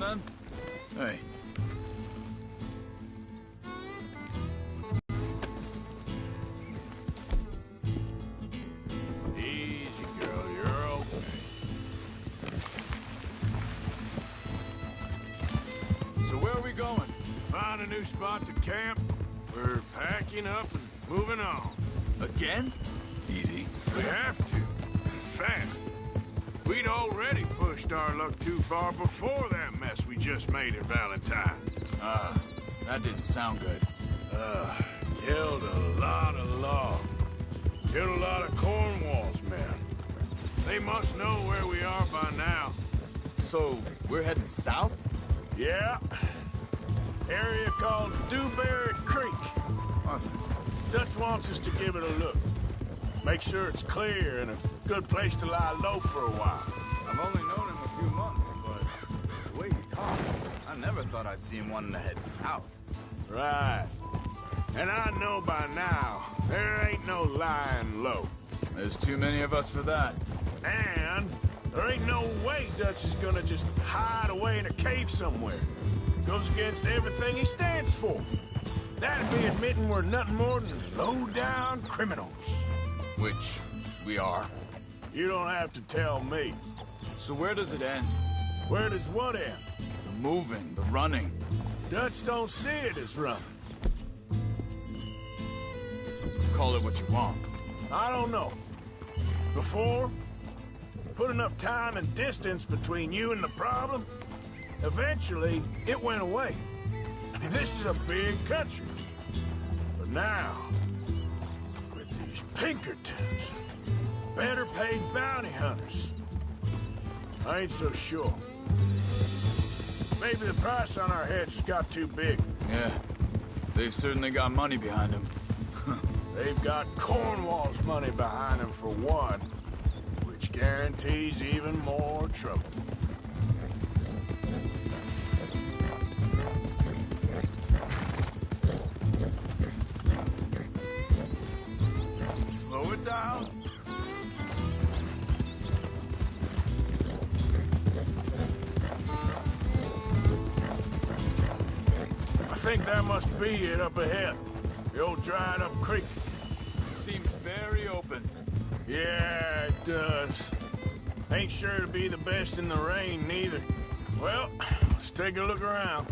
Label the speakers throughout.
Speaker 1: then? Hey.
Speaker 2: Easy, girl. You're okay. So where are we going? Find a new spot to camp. We're packing up and moving on.
Speaker 1: Again? Easy.
Speaker 2: We have to. Fast. We'd already pushed our luck too far before that mess we just made at Valentine.
Speaker 1: That didn't sound good.
Speaker 2: Killed a lot of logs. Killed a lot of Cornwall's men. They must know where we are by now.
Speaker 1: So, we're heading south?
Speaker 2: Yeah. Area called Dewberry Creek.
Speaker 1: Arthur.
Speaker 2: Dutch wants us to give it a look. Make sure it's clear and a good place to lie low for a while.
Speaker 1: I've only known him a few months, but the way you talk, I never thought I'd see him wanting to head south.
Speaker 2: Right. And I know by now, there ain't no lying low.
Speaker 1: There's too many of us for that.
Speaker 2: And there ain't no way Dutch is gonna just hide away in a cave somewhere. Goes against everything he stands for. That'd be admitting we're nothing more than low-down criminals.
Speaker 1: Which we are.
Speaker 2: You don't have to tell me.
Speaker 1: So where does it end?
Speaker 2: Where does what end?
Speaker 1: The moving, the running.
Speaker 2: Dutch don't see it as running.
Speaker 1: Call it what you want.
Speaker 2: I don't know. Before, put enough time and distance between you and the problem, eventually it went away. I mean, this is a big country. But now, with these Pinkertons, better paid bounty hunters, I ain't so sure. Maybe the price on our heads got too big.
Speaker 1: Yeah, they've certainly got money behind them.
Speaker 2: They've got Cornwall's money behind them for one, which guarantees even more trouble.
Speaker 1: Slow it down.
Speaker 2: I think that must be it up ahead. The old dried-up creek.
Speaker 1: Seems very open.
Speaker 2: Yeah, it does. Ain't sure to be the best in the rain, neither. Well, let's take a look around.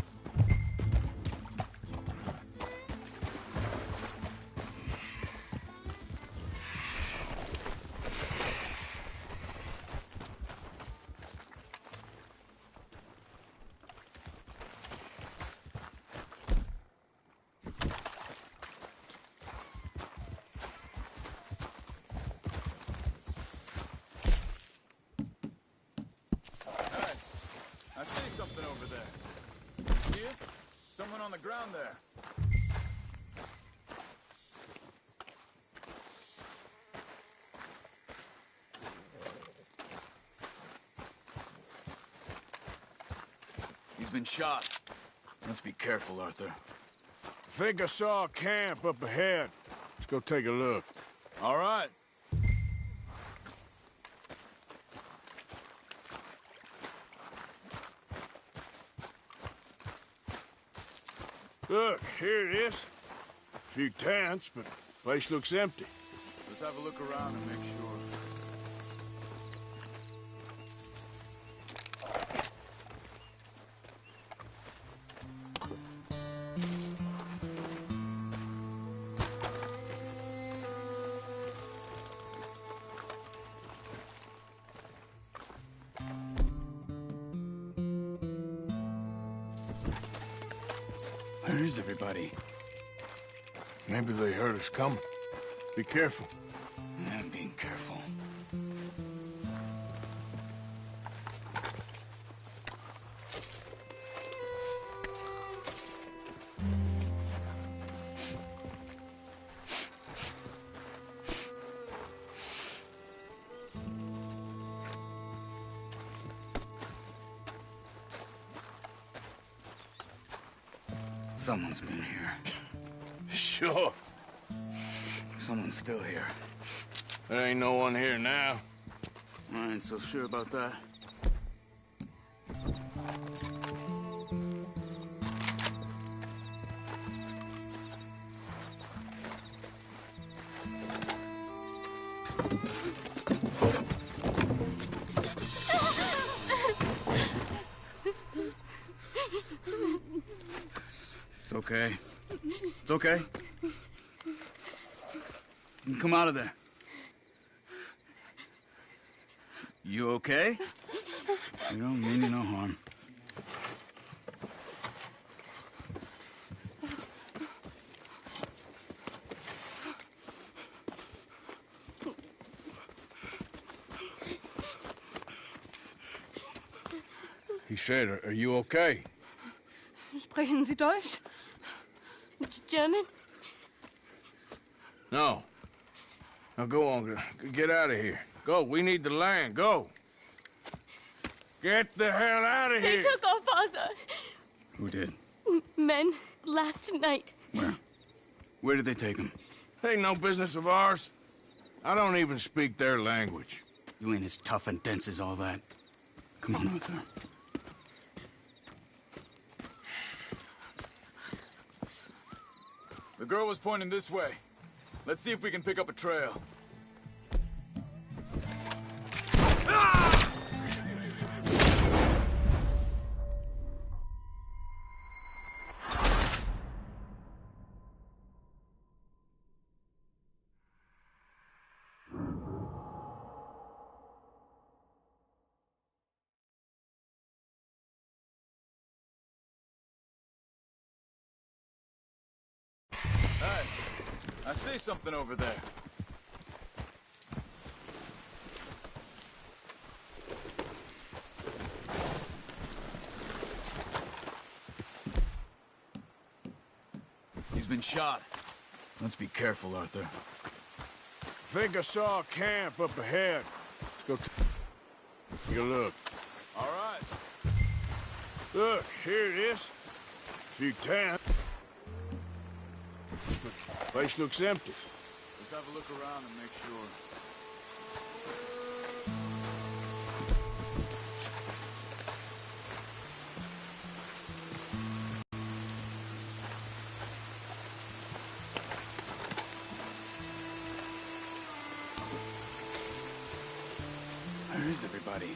Speaker 1: I see something over there. See it? Someone on the ground there. He's been shot. Let's be careful, Arthur.
Speaker 2: I think I saw a camp up ahead. Let's go take a look.
Speaker 1: All right.
Speaker 2: Look, here it is. A few tents, but the place looks empty.
Speaker 1: Let's have a look around and make sure. Where is everybody?
Speaker 2: Maybe they heard us coming. Be careful.
Speaker 1: I'm being careful. Someone's been here.
Speaker 2: Sure.
Speaker 1: Someone's still here.
Speaker 2: There ain't no one here now.
Speaker 1: I ain't so sure about that. okay. It's okay. You can come out of there. You okay? You don't mean you no harm.
Speaker 2: He said, are you okay?
Speaker 3: Sprechen Sie Deutsch? German?
Speaker 2: No. Now go on, get out of here. Go, we need the land, go. Get the hell out of
Speaker 3: They
Speaker 2: here!
Speaker 3: took our father.
Speaker 1: Who did?
Speaker 3: Men, last night.
Speaker 1: Where? Where did they take him?
Speaker 2: Ain't no business of ours. I don't even speak their language.
Speaker 1: You ain't as tough and dense as all that. Come on, Arthur.
Speaker 4: The girl was pointing this way. Let's see if we can pick up a trail. Hey, I see something over there. He's been shot. Let's be careful, Arthur.
Speaker 2: I think I saw a camp up ahead. Let's go take a look.
Speaker 4: All right.
Speaker 2: Look, here it is. A few tents. Place looks empty.
Speaker 4: Let's have a look around and make sure.
Speaker 1: Where is everybody?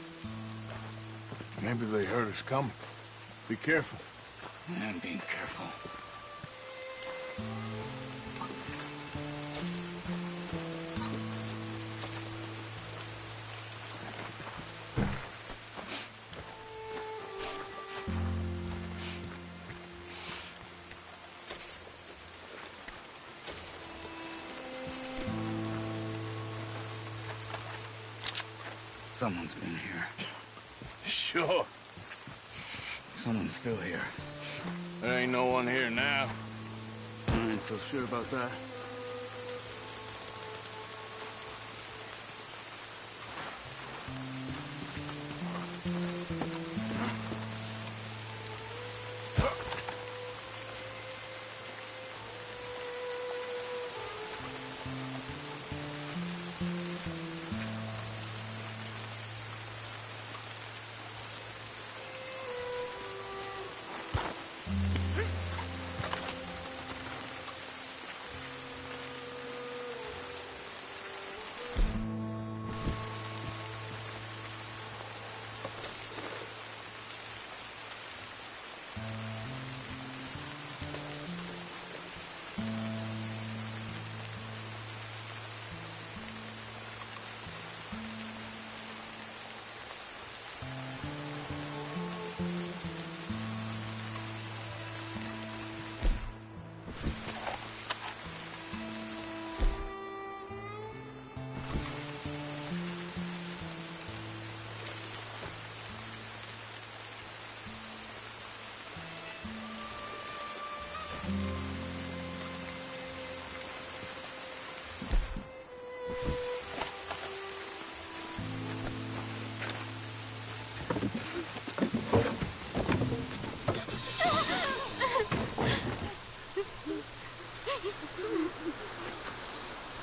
Speaker 2: Maybe they heard us coming. Be careful.
Speaker 1: I'm being careful. Someone's been here.
Speaker 2: Sure.
Speaker 1: Someone's still here.
Speaker 2: There ain't no one here now.
Speaker 1: I ain't so sure about that.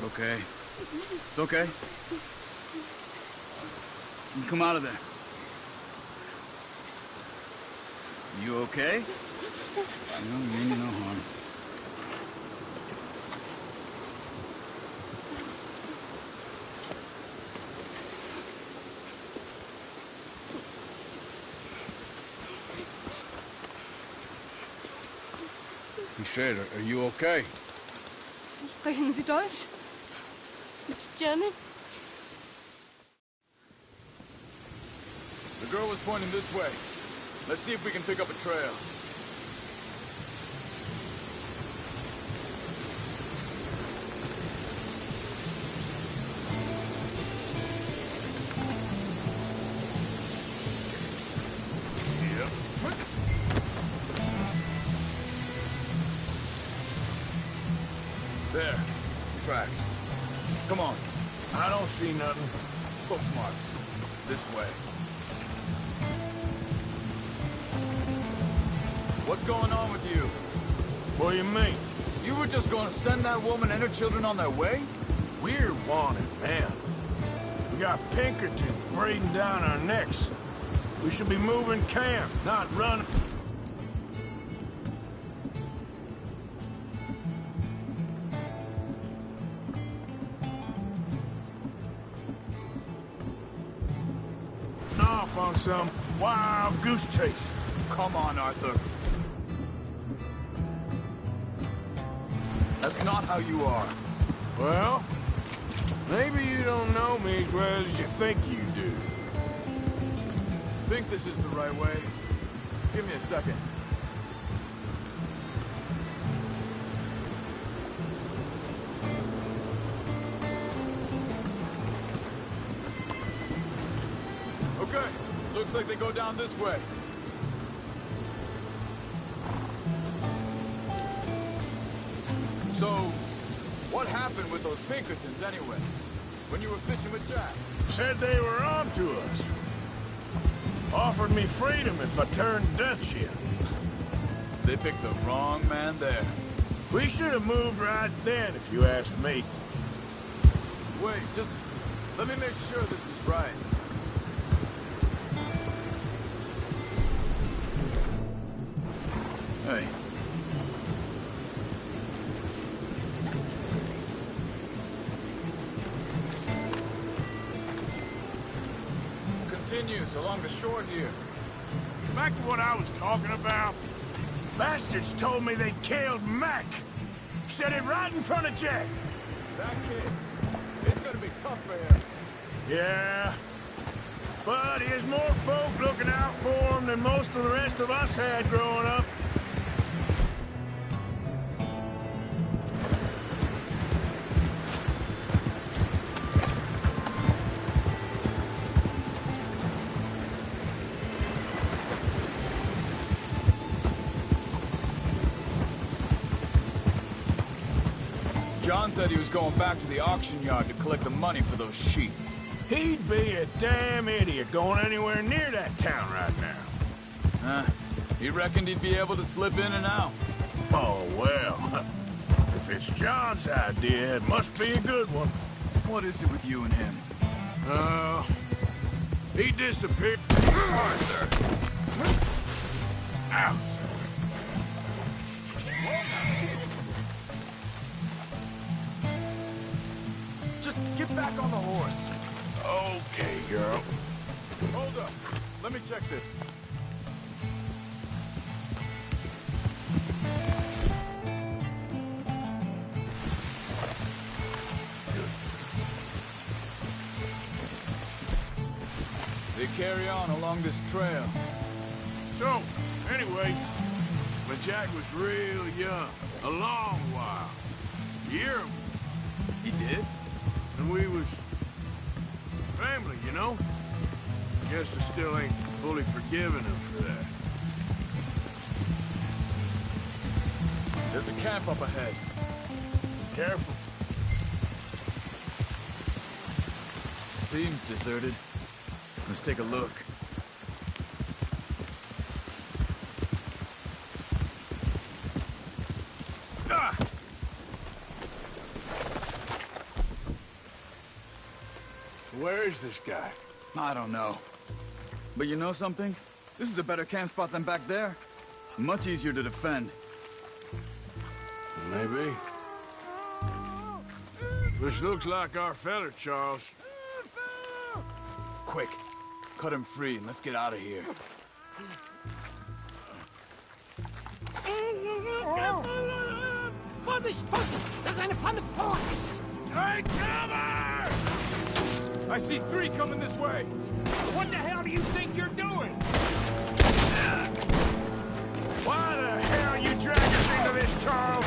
Speaker 1: It's okay. It's okay. You come out of there. You okay? You don't mean you no harm.
Speaker 2: He said, are you okay?
Speaker 3: Sprechen Sie Deutsch? German?
Speaker 4: The girl was pointing this way. Let's see if we can pick up a trail. There. Tracks. Come on.
Speaker 2: I don't see nothing.
Speaker 4: Bookmarks. This way. What's going on with you?
Speaker 2: What do you mean?
Speaker 4: You were just gonna send that woman and her children on their way?
Speaker 2: We're wanted, man. We got Pinkertons breathing down our necks. We should be moving camp, not running. Off on some wild goose chase.
Speaker 4: Come on, Arthur. That's not how you are.
Speaker 2: Well, maybe you don't know me as well as you think you do.
Speaker 4: Think this is the right way? Give me a second. Okay, looks like they go down this way. So, what happened with those Pinkertons anyway? When you were fishing with Jack?
Speaker 2: Said they were on to us. Offered me freedom if I turned Dutch in.
Speaker 4: They picked the wrong man there.
Speaker 2: We should have moved right then, if you asked me.
Speaker 4: Wait, just let me make sure this is right. Hey. Continues along the shore here.
Speaker 2: Back to what I was talking about. Bastards told me they killed Mac. Said it right in front of Jack.
Speaker 4: That kid, it's gonna be tough for him.
Speaker 2: Yeah. But he has more folk looking out for him than most of the rest of us had growing up.
Speaker 4: John said he was going back to the auction yard to collect the money for those sheep.
Speaker 2: He'd be a damn idiot going anywhere near that town right now.
Speaker 4: He reckoned he'd be able to slip in and out.
Speaker 2: Oh, well. If it's John's idea, it must be a good one.
Speaker 4: What is it with you and him?
Speaker 2: He disappeared.
Speaker 4: Arthur!
Speaker 2: Ouch.
Speaker 4: Just get back on the horse.
Speaker 2: Okay, girl.
Speaker 4: Hold up. Let me check this. They carry on along this trail.
Speaker 2: So, anyway, when Jack was real young, a long while, year,
Speaker 4: He did?
Speaker 2: and we was family, you know? Guess I still ain't fully forgiven him for that.
Speaker 4: There's a camp up ahead.
Speaker 2: Careful.
Speaker 4: Seems deserted. Let's take a look.
Speaker 2: Ah! Where is this guy?
Speaker 4: I don't know. But you know something? This is a better camp spot than back there. Much easier to defend.
Speaker 2: Maybe. This looks like our feller, Charles.
Speaker 4: Quick, cut him free and let's get out of here.
Speaker 5: Vorsicht, Vorsicht! Das ist eine Pfanne! Vorsicht!
Speaker 2: Take cover!
Speaker 1: I see 3 coming this way.
Speaker 5: What the hell do you think you're doing?
Speaker 2: Why the hell you drag us into this, Charles?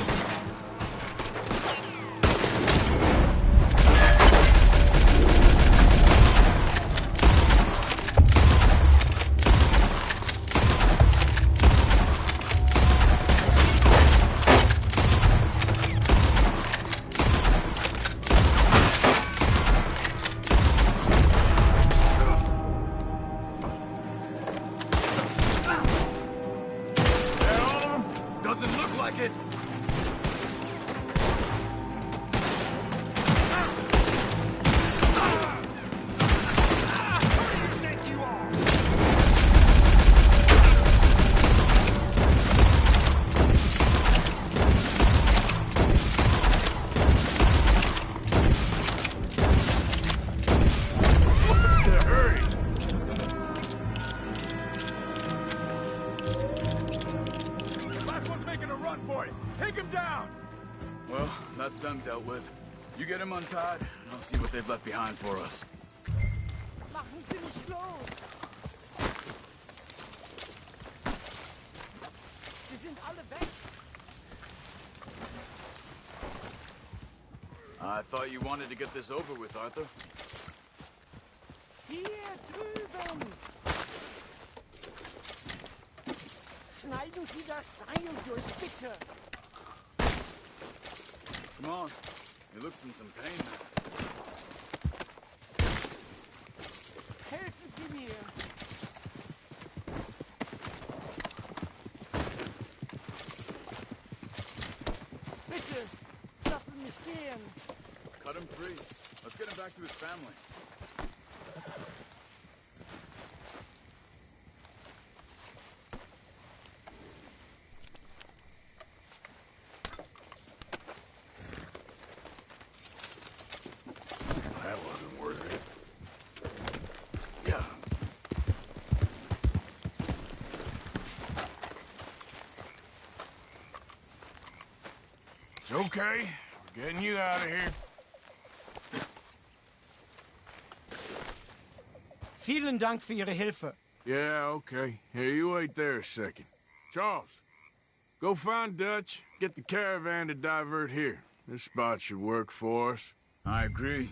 Speaker 1: Doesn't look like it.
Speaker 4: Well, that's them dealt with. You get him untied, and I'll see what they've left behind for us.
Speaker 5: Machen Sie nicht los! Sie sind alle weg!
Speaker 4: I thought you wanted to get this over with, Arthur.
Speaker 5: Hier drüben! Schneiden Sie das Seil durch, bitte!
Speaker 4: Come on. He looks in some pain now.
Speaker 5: Helfen Sie mir! Bitte, lassen mich gehen!
Speaker 4: Cut him free. Let's get him back to his family.
Speaker 2: That wasn't worth it. Yeah. It's okay. We're getting you out of here.
Speaker 5: Vielen Dank für Ihre Hilfe.
Speaker 2: Yeah, okay. Here, you wait there a second. Charles, go find Dutch. Get the caravan to divert here. This spot should work for us.
Speaker 4: I agree.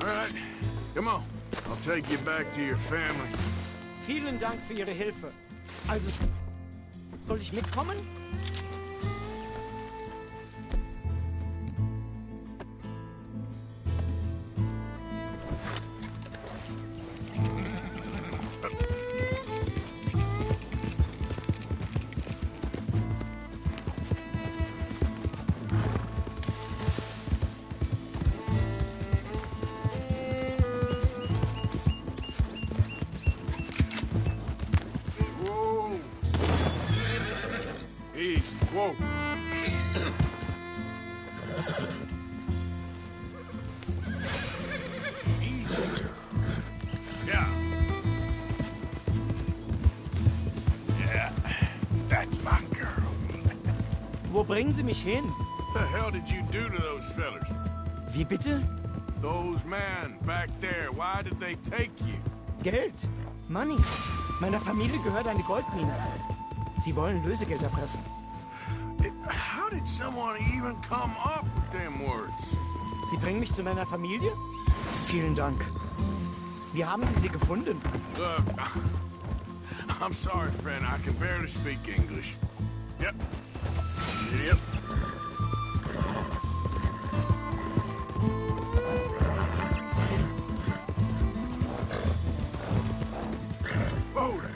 Speaker 2: All right, come on. I'll take you back to your family.
Speaker 5: Vielen Dank für Ihre Hilfe. Also, soll ich mitkommen?
Speaker 2: Whoa. Easy. Whoa. Easy. Yeah. Yeah. That's my girl.
Speaker 5: Wo bringen Sie mich hin?
Speaker 2: What the hell did you do to those fellers?
Speaker 5: Wie bitte?
Speaker 2: Those men back there, why did they take you?
Speaker 5: Geld. Money. Meiner Familie gehört eine Goldmine. Sie wollen Lösegeld erpressen.
Speaker 2: How did someone even come up with them words?
Speaker 5: Sie bringen mich zu meiner Familie? Vielen Dank. Wie haben Sie sie gefunden?
Speaker 2: Look, I'm sorry, friend. I can barely speak English. Yep. Yep. Whoa there.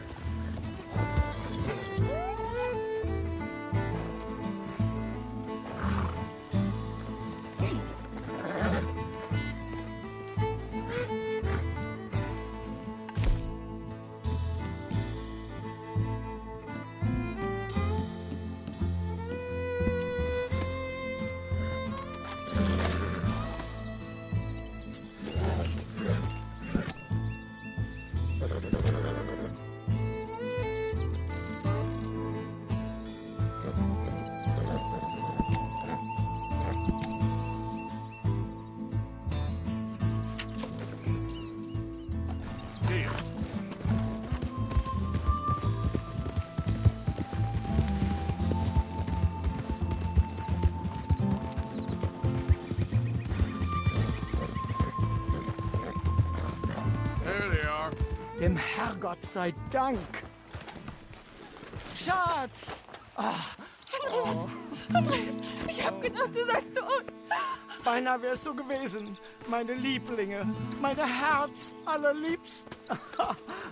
Speaker 5: Dem Herrgott sei Dank. Schatz!
Speaker 3: Andreas, ich hab gedacht, du seist tot.
Speaker 5: Beinahe wärst du gewesen. Meine Lieblinge. Meine Herz allerliebst.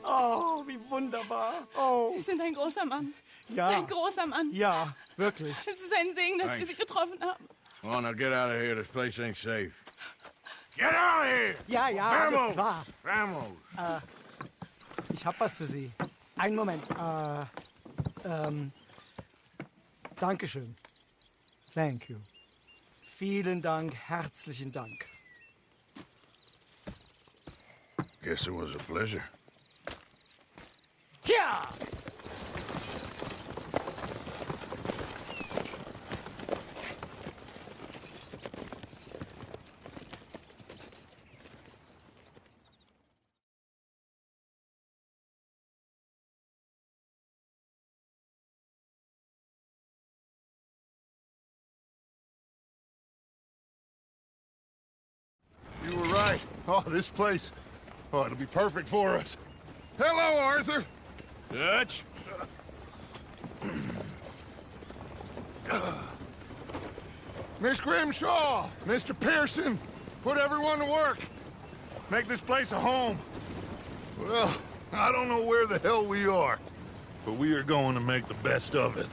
Speaker 5: Oh, wie wunderbar. Oh.
Speaker 3: Sie sind ein großer Mann.
Speaker 5: Ja.
Speaker 3: Ein großer Mann.
Speaker 5: Ja, wirklich.
Speaker 3: Es ist ein Segen, dass wir Sie getroffen haben.
Speaker 2: Oh, now get out of here. This place ain't safe. Get out of here!
Speaker 5: Ja, ja, alles klar.
Speaker 2: Vamos!
Speaker 5: Ich hab was für Sie. Einen Moment. Dankeschön. Thank you. Vielen Dank, herzlichen Dank.
Speaker 2: Guess it was a pleasure.
Speaker 5: Ja!
Speaker 6: You were right. Oh, this place. Oh, it'll be perfect for us. Hello, Arthur.
Speaker 2: Dutch?
Speaker 6: Miss Grimshaw, Mr. Pearson, put everyone to work. Make this place a home. Well, I don't know where the hell we are, but we are going to make the best of it.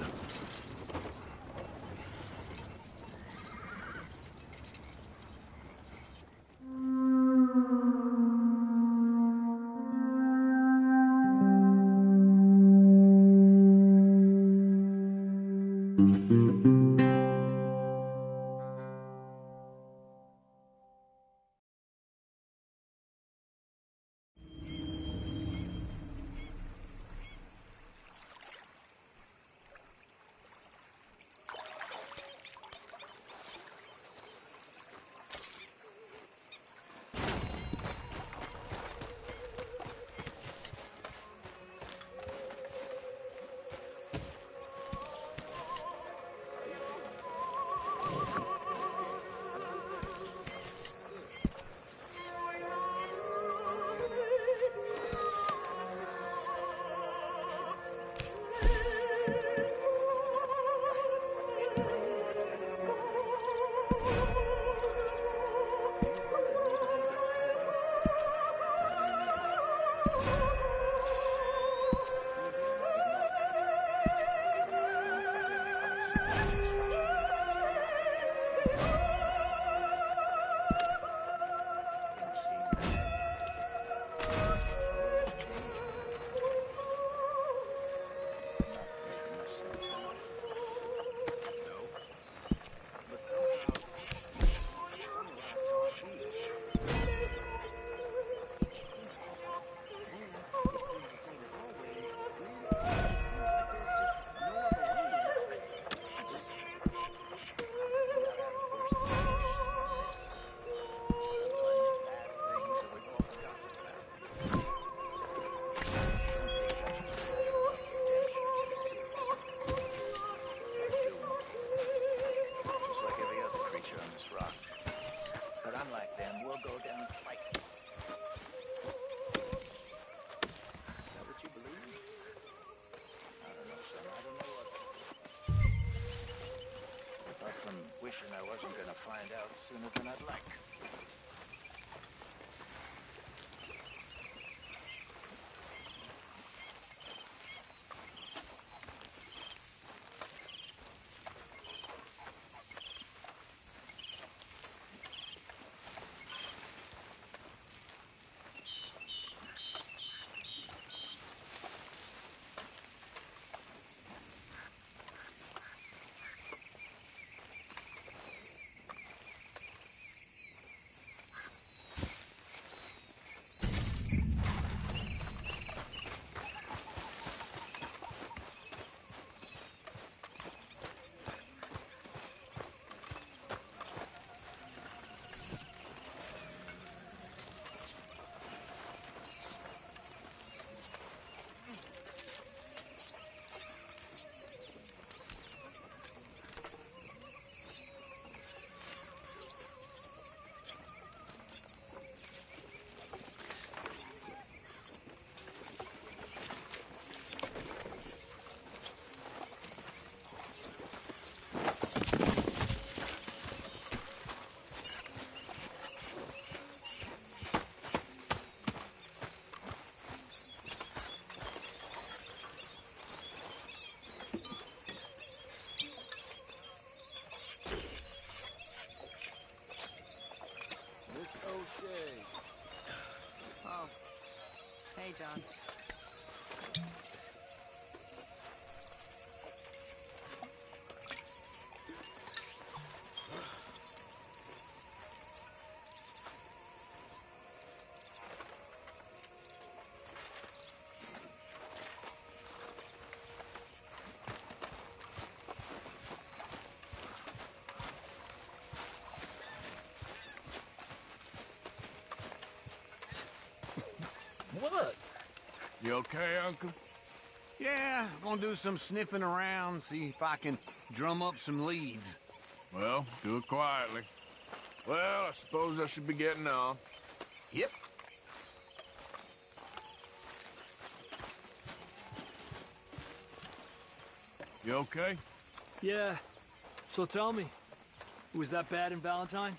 Speaker 7: I wasn't gonna find out sooner than I'd like.
Speaker 3: Hey, John.
Speaker 2: What? You okay, Uncle?
Speaker 8: Yeah, gonna do some sniffing around, see if I can drum up some leads.
Speaker 2: Well, do it quietly. Well, I suppose I should be getting on.
Speaker 8: Yep.
Speaker 2: You okay?
Speaker 9: Yeah. So tell me, it was that bad in Valentine?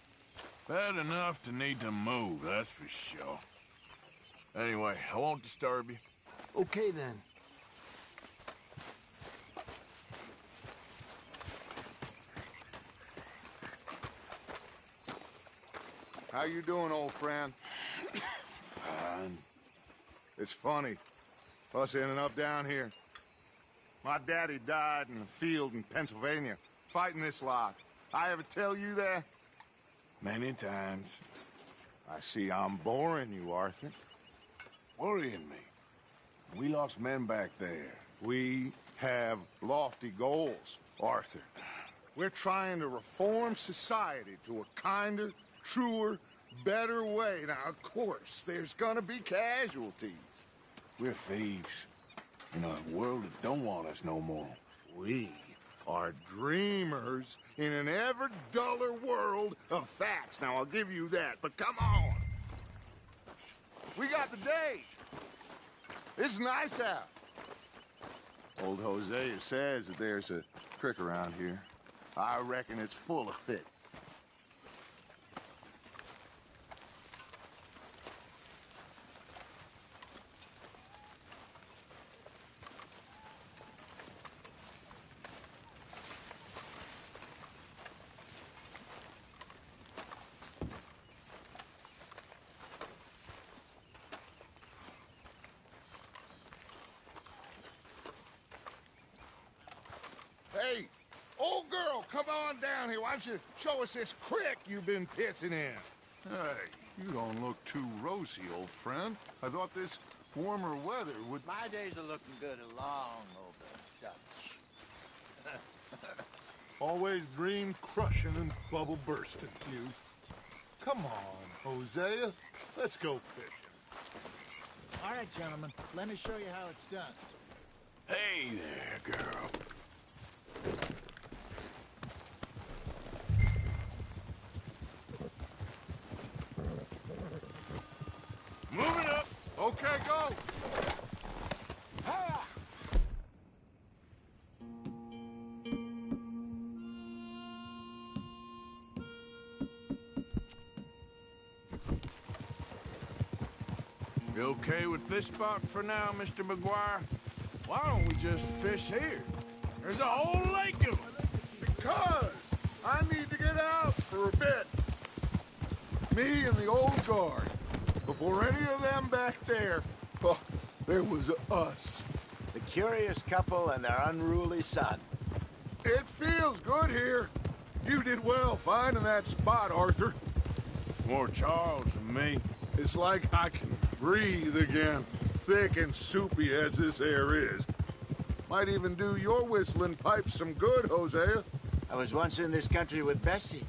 Speaker 2: Bad enough to need to move, that's for sure. Anyway, I won't disturb you.
Speaker 9: Okay then.
Speaker 6: How you doing, old friend?
Speaker 2: Fine.
Speaker 6: It's funny, us ending up down here. My daddy died in a field in Pennsylvania, fighting this lot. I ever tell you that?
Speaker 2: Many times.
Speaker 6: I see I'm boring you, Arthur.
Speaker 2: Worrying me. We lost men back there.
Speaker 6: We have lofty goals, Arthur. We're trying to reform society to a kinder, truer, better way. Now, of course, there's gonna be casualties.
Speaker 2: We're thieves. In a world that don't want us no more.
Speaker 6: We are dreamers in an ever duller world of facts. Now, I'll give you that, but come on. We got the day. It's nice out. Old Hosea says that there's a creek around here. I reckon it's full of fish. Hey, old girl, come on down here. Why don't you show us this creek you've been pissing in?
Speaker 10: Hey, you don't look too rosy, old friend. I thought this warmer weather would...
Speaker 7: My days are looking good along over Dutch.
Speaker 10: Always dream crushing and bubble bursting, you. Come on, Hosea. Let's go fishing.
Speaker 11: All right, gentlemen. Let me show you how it's done.
Speaker 2: Hey there, girl.
Speaker 6: Moving up. Okay, go. Hiya!
Speaker 2: You okay with this spot for now, Mr. McGuire? Why don't we just fish here? There's a whole lake of them.
Speaker 6: Because I need to get out for a bit. Me and the old guard. Before any of them back there, oh, there was us.
Speaker 7: The curious couple and their unruly son.
Speaker 6: It feels good here. You did well finding that spot, Arthur.
Speaker 2: More Charles than me.
Speaker 6: It's like I can breathe again, thick and soupy as this air is. Might even do your whistling pipes some good, Hosea.
Speaker 7: I was once in this country with Bessie.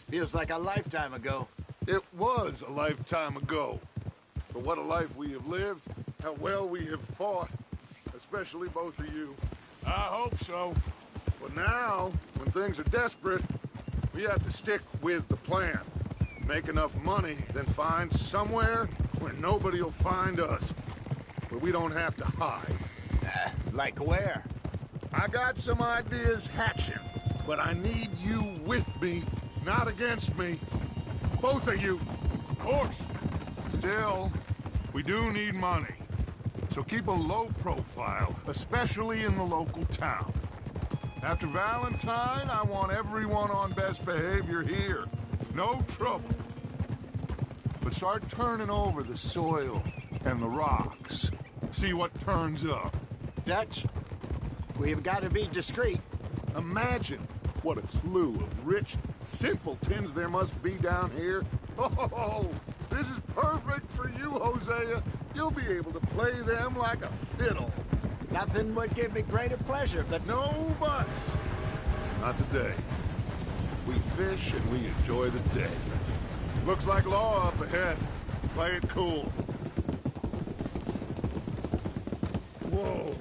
Speaker 7: Feels like a lifetime ago.
Speaker 6: It was a lifetime ago. But what a life we have lived, how well we have fought, especially both of you.
Speaker 2: I hope so.
Speaker 6: But now, when things are desperate, we have to stick with the plan. Make enough money, then find somewhere where nobody will find us. Where we don't have to hide.
Speaker 7: Like where?
Speaker 6: I got some ideas hatching, but I need you with me, not against me. Both of you.
Speaker 2: Of course.
Speaker 6: Still, we do need money. So keep a low profile, especially in the local town. After Valentine, I want everyone on best behavior here. No trouble.
Speaker 10: but start turning over the soil and the rocks. See what turns up.
Speaker 11: Dutch, we've got to be discreet.
Speaker 10: Imagine what a slew of rich simpletons there must be down here. Oh, this is perfect for you, Hosea. You'll be able to play them like a fiddle.
Speaker 11: Nothing would give me greater pleasure than...
Speaker 10: No buts. Not today. We fish and we enjoy the day. Looks like law up ahead. Play it cool. Whoa.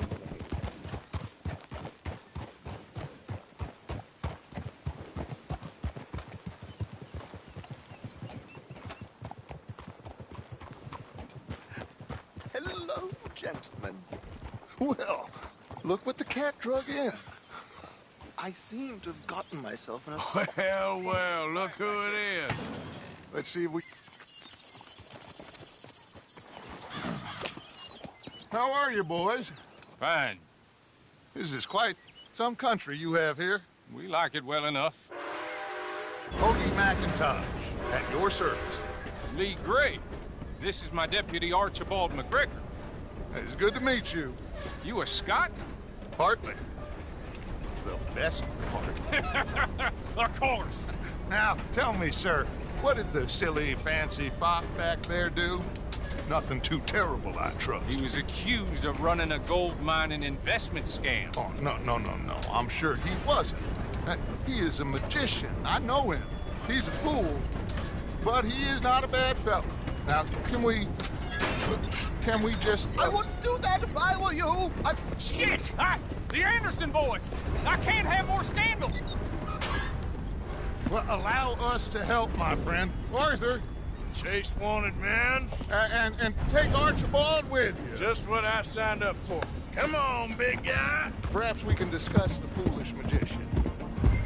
Speaker 6: Hello, gentlemen. Well, look what the cat drug in. I seem to have gotten myself in a...
Speaker 2: Well, well, look who it is.
Speaker 10: Let's see if we... How are you, boys?
Speaker 12: Fine.
Speaker 10: This is quite some country you have here.
Speaker 12: We like it well enough.
Speaker 10: Hoagie McIntosh, at your service.
Speaker 12: Lee Gray. This is my deputy, Archibald McGregor.
Speaker 10: It's good to meet you.
Speaker 12: You a Scot?
Speaker 10: Partly. The best part.
Speaker 12: Of course.
Speaker 10: Now, tell me, sir, what did the silly, fancy fop back there do? Nothing too terrible, I trust.
Speaker 12: He was accused of running a gold mining investment scam.
Speaker 10: Oh, no. I'm sure he wasn't. He is a magician. I know him. He's a fool. But he is not a bad fellow. Now, can we just...
Speaker 8: I wouldn't do that if I were you.
Speaker 12: Shit! The Anderson boys! I can't have more scandal!
Speaker 10: Well, allow us to help, my friend. Arthur!
Speaker 2: Chase wanted man.
Speaker 10: And take Archibald with you.
Speaker 2: Just what I signed up for. Come on, big guy.
Speaker 10: Perhaps we can discuss the foolish magician.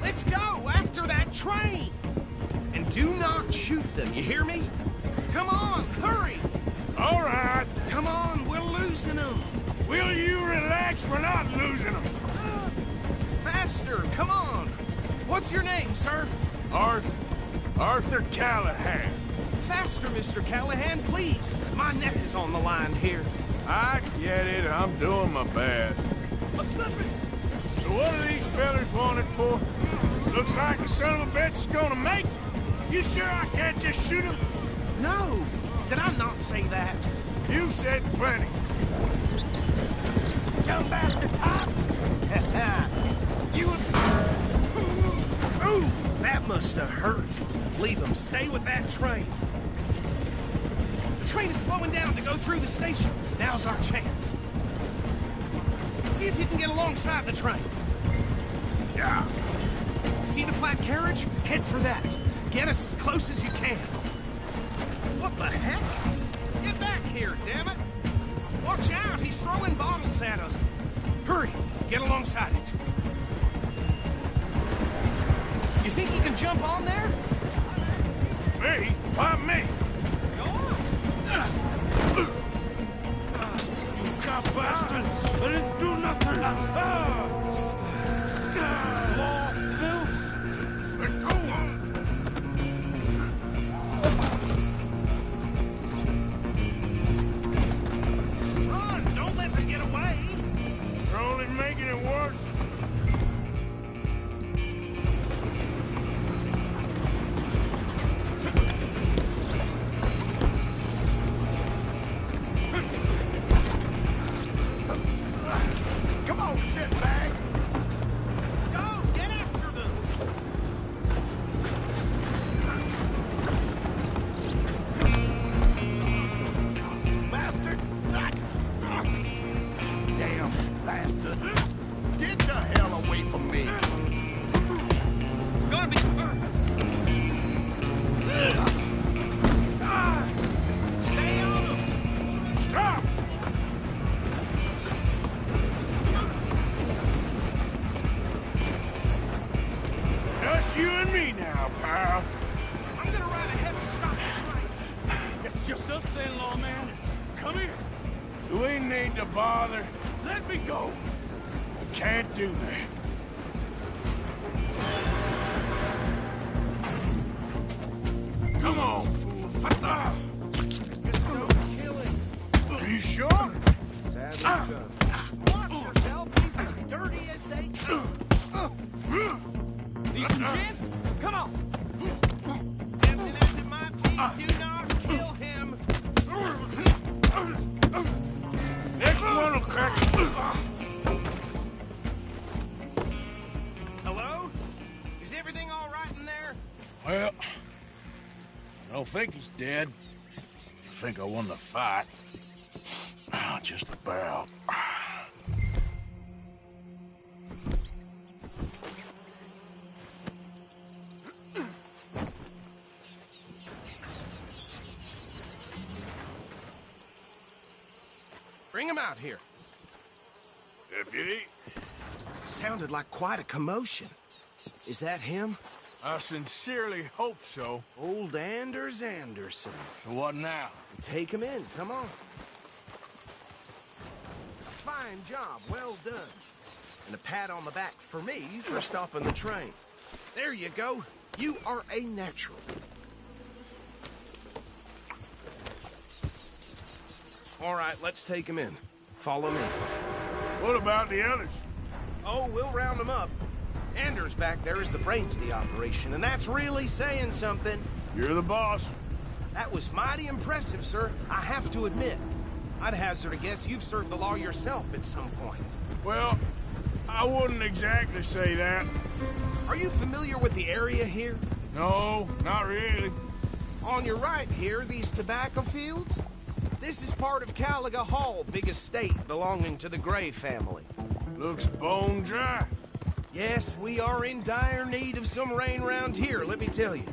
Speaker 8: Let's go after that train. And do not shoot them, you hear me? Come on, hurry.
Speaker 2: All right.
Speaker 8: Come on, we're losing them.
Speaker 2: Will you relax? We're not losing them.
Speaker 8: Faster, come on. What's your name, sir?
Speaker 2: Arthur Callahan.
Speaker 8: Faster, Mr. Callahan, please. My neck is on the line here.
Speaker 2: I get it. I'm doing my best. So what are these fellas wanted for? Looks like the son of a bitch is gonna make it. You sure I can't just shoot him?
Speaker 8: No. Did I not say that?
Speaker 2: You said plenty.
Speaker 8: Come back to top. You... Ooh, that must have hurt. Leave him. Stay with that train. The train is slowing down to go through the station. Now's our chance. See if you can get alongside the train.
Speaker 2: Yeah.
Speaker 8: See the flat carriage? Head for that. Get us as close as you can. What the heck? Get back here, damn it! Watch out, he's throwing bottles at us. Hurry, get alongside it. You think you can jump on there?
Speaker 2: Me? Why me? You cop bastards! I didn't do nothing! Law, filth! Let go!
Speaker 8: Run! Don't let them get away!
Speaker 2: You're only making it worse.
Speaker 8: Come on, shitbag! Go! Get after them!
Speaker 2: Bastard! Damn bastard!
Speaker 8: Get the hell away from me! Gonna be... Stay on them!
Speaker 2: Stop! Just you and me now, pal.
Speaker 8: I'm gonna ride ahead and stop the train.
Speaker 2: It's just us then, lawman. Come here. We need to bother. Let me go. I can't do that. Come on, fool. You sure?
Speaker 8: Savage. Watch yourself. He's as dirty as they Need some gin? Come on. Tempting as it might be, do not kill him.
Speaker 2: Next one will crack.
Speaker 8: Hello? Is everything all right in there?
Speaker 2: Well, I don't think he's dead. I think I won the fight. Just about.
Speaker 8: Bring him out here.
Speaker 2: Deputy?
Speaker 8: Sounded like quite a commotion. Is that him?
Speaker 2: I sincerely hope so.
Speaker 8: Old Anders Anderson.
Speaker 2: What now?
Speaker 8: Take him in. Come on. Fine job. Well done. And a pat on the back for me for stopping the train. There you go. You are a natural. All right, let's take him in. Follow me.
Speaker 2: What about the others?
Speaker 8: Oh, we'll round them up. Anders back there is the brains of the operation, and that's really saying something.
Speaker 2: You're the boss.
Speaker 8: That was mighty impressive, sir. I have to admit. I'd hazard a guess you've served the law yourself at some point.
Speaker 2: Well, I wouldn't exactly say that.
Speaker 8: Are you familiar with the area here?
Speaker 2: No, not really.
Speaker 8: On your right here, these tobacco fields? This is part of Caliga Hall, big estate belonging to the Gray family.
Speaker 2: Looks bone dry.
Speaker 8: Yes, we are in dire need of some rain round here, let me tell you.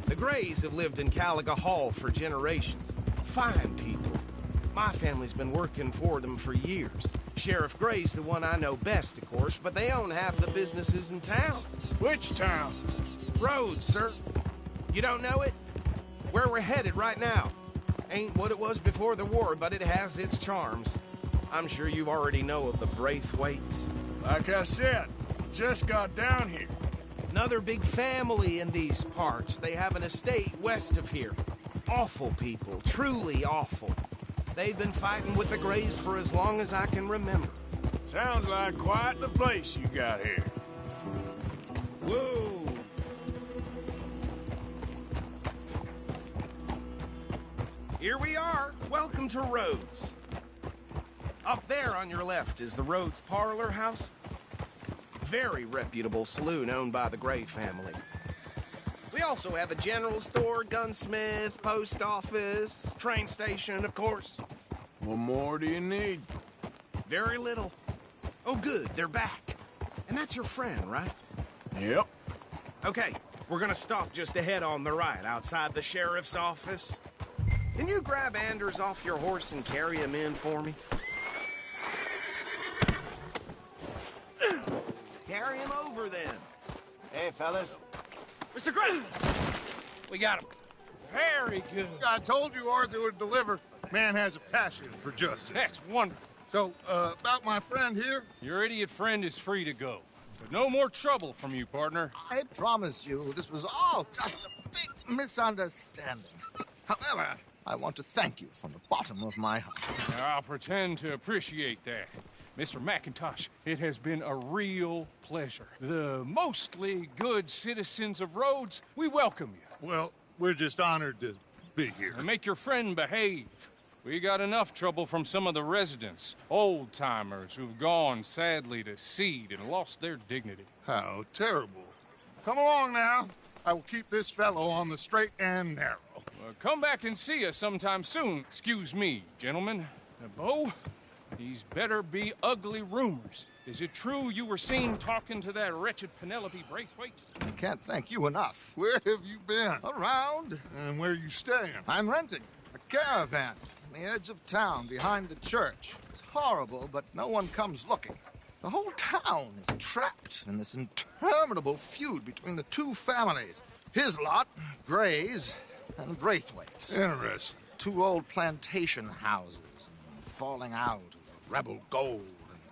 Speaker 8: The Grays have lived in Caliga Hall for generations. Fine people. My family's been working for them for years. Sheriff Gray's the one I know best, of course, but they own half the businesses in town.
Speaker 2: Which town?
Speaker 8: Rhodes, sir. You don't know it? Where we're headed right now. Ain't what it was before the war, but it has its charms. I'm sure you already know of the Braithwaites.
Speaker 2: Like I said, just got down here.
Speaker 8: Another big family in these parts. They have an estate west of here. Awful people, truly awful. They've been fighting with the Grays for as long as I can remember.
Speaker 2: Sounds like quite the place you got here.
Speaker 8: Whoa! Here we are. Welcome to Rhodes. Up there on your left is the Rhodes Parlor House. Very reputable saloon owned by the Gray family. We also have a general store, gunsmith, post office, train station, of course.
Speaker 2: What more do you need?
Speaker 8: Very little. Oh, good, they're back. And that's your friend, right?
Speaker 2: Yep.
Speaker 8: Okay, we're gonna stop just ahead on the right, outside the sheriff's office. Can you grab Anders off your horse and carry him in for me? Carry him over, then.
Speaker 11: Hey, fellas.
Speaker 12: Mr. Gray! We got him. Very good.
Speaker 6: I told you Arthur would deliver. Man has a passion for justice.
Speaker 12: That's wonderful.
Speaker 6: So, about my friend here?
Speaker 12: Your idiot friend is free to go. But no more trouble from you, partner.
Speaker 13: I promise you, this was all just a big misunderstanding. However, I want to thank you from the bottom of my heart.
Speaker 12: I'll pretend to appreciate that. Mr. McIntosh, it has been a real pleasure. The mostly good citizens of Rhodes, we welcome you.
Speaker 6: Well, we're just honored to be here.
Speaker 12: And make your friend behave. We got enough trouble from some of the residents, old-timers who've gone, sadly, to seed and lost their dignity.
Speaker 6: How terrible. Come along now. I will keep this fellow on the straight and narrow.
Speaker 12: Come back and see us sometime soon. Excuse me, gentlemen. Bo, these better be ugly rumors. Is it true you were seen talking to that wretched Penelope Braithwaite?
Speaker 13: I can't thank you enough.
Speaker 6: Where have you been?
Speaker 13: Around.
Speaker 6: And where are you staying?
Speaker 13: I'm renting a caravan on the edge of town behind the church. It's horrible, but no one comes looking. The whole town is trapped in this interminable feud between the two families. His lot, Gray's, and Braithwaite's.
Speaker 6: Interesting.
Speaker 13: Two old plantation houses, falling out of rebel gold,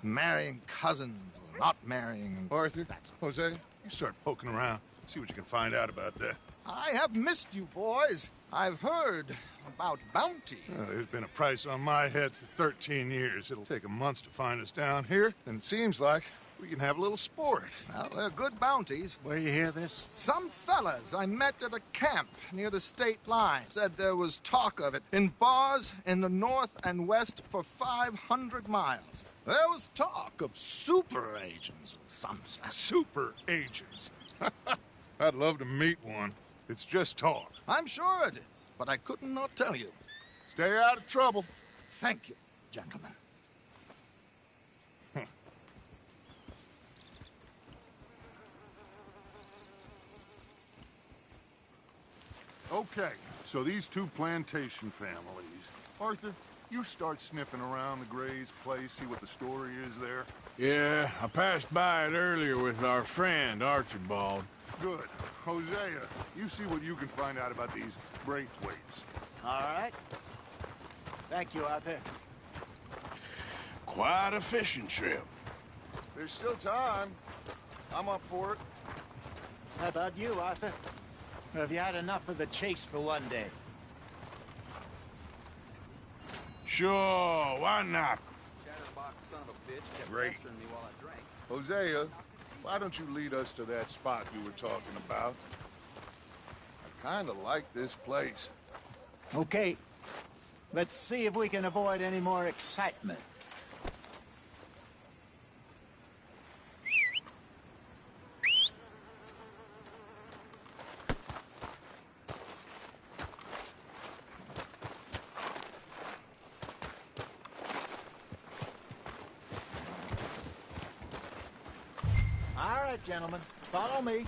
Speaker 13: and marrying cousins, or not marrying.
Speaker 6: Arthur, Jose, you start poking around. See what you can find out about that.
Speaker 13: I have missed you, boys. I've heard about bounty.
Speaker 6: There's been a price on my head for 13 years. It'll take 'em months to find us down here, and it seems like we can have a little sport.
Speaker 13: Well, they're good bounties.
Speaker 11: Where you hear this?
Speaker 13: Some fellas I met at a camp near the state line said there was talk of it in bars in the north and west for 500 miles. There was talk of super agents of some sort.
Speaker 6: Super agents. I'd love to meet one. It's just talk.
Speaker 13: I'm sure it is, but I couldn't not tell you.
Speaker 6: Stay out of trouble.
Speaker 13: Thank you, gentlemen.
Speaker 6: Okay, so these two plantation families. Arthur, you start sniffing around the Gray's place, see what the story is there.
Speaker 2: Yeah, I passed by it earlier with our friend, Archibald.
Speaker 6: Good. Hosea, you see what you can find out about these Braithwaites.
Speaker 11: All right. Thank you, Arthur.
Speaker 2: Quite a fishing trip.
Speaker 6: There's still time. I'm up for it.
Speaker 11: How about you, Arthur? Or have you had enough of the chase for one day?
Speaker 2: Sure, why not?
Speaker 1: Chatterbox son of a bitch kept
Speaker 6: Great.
Speaker 1: pestering me while I drank.
Speaker 6: Hosea, why don't you lead us to that spot you were talking about? I kind of like this place.
Speaker 11: Okay. Let's see if we can avoid any more excitement. All right, gentlemen, follow me.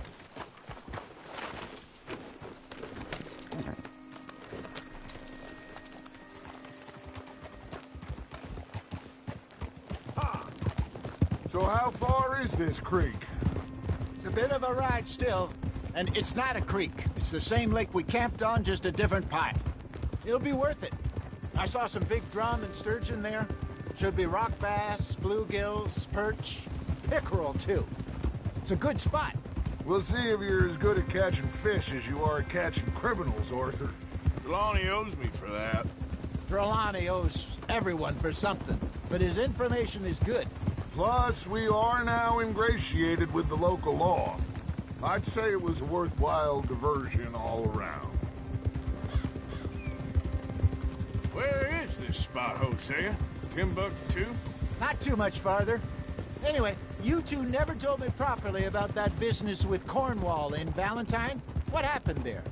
Speaker 6: So how far is this creek?
Speaker 11: It's a bit of a ride still, and it's not a creek. It's the same lake we camped on, just a different part. It'll be worth it. I saw some big drum and sturgeon there. Should be rock bass, bluegills, perch, pickerel too. It's a good spot.
Speaker 6: We'll see if you're as good at catching fish as you are at catching criminals, Arthur.
Speaker 2: Trelawney owes me for that.
Speaker 11: Trelawney owes everyone for something, but his information is good.
Speaker 6: Plus, we are now ingratiated with the local law. I'd say it was a worthwhile diversion all around.
Speaker 2: Where is this spot, Hosea? Timbuktu?
Speaker 11: Not too much farther. Anyway, you two never told me properly about that business with Cornwall in Valentine. What happened there?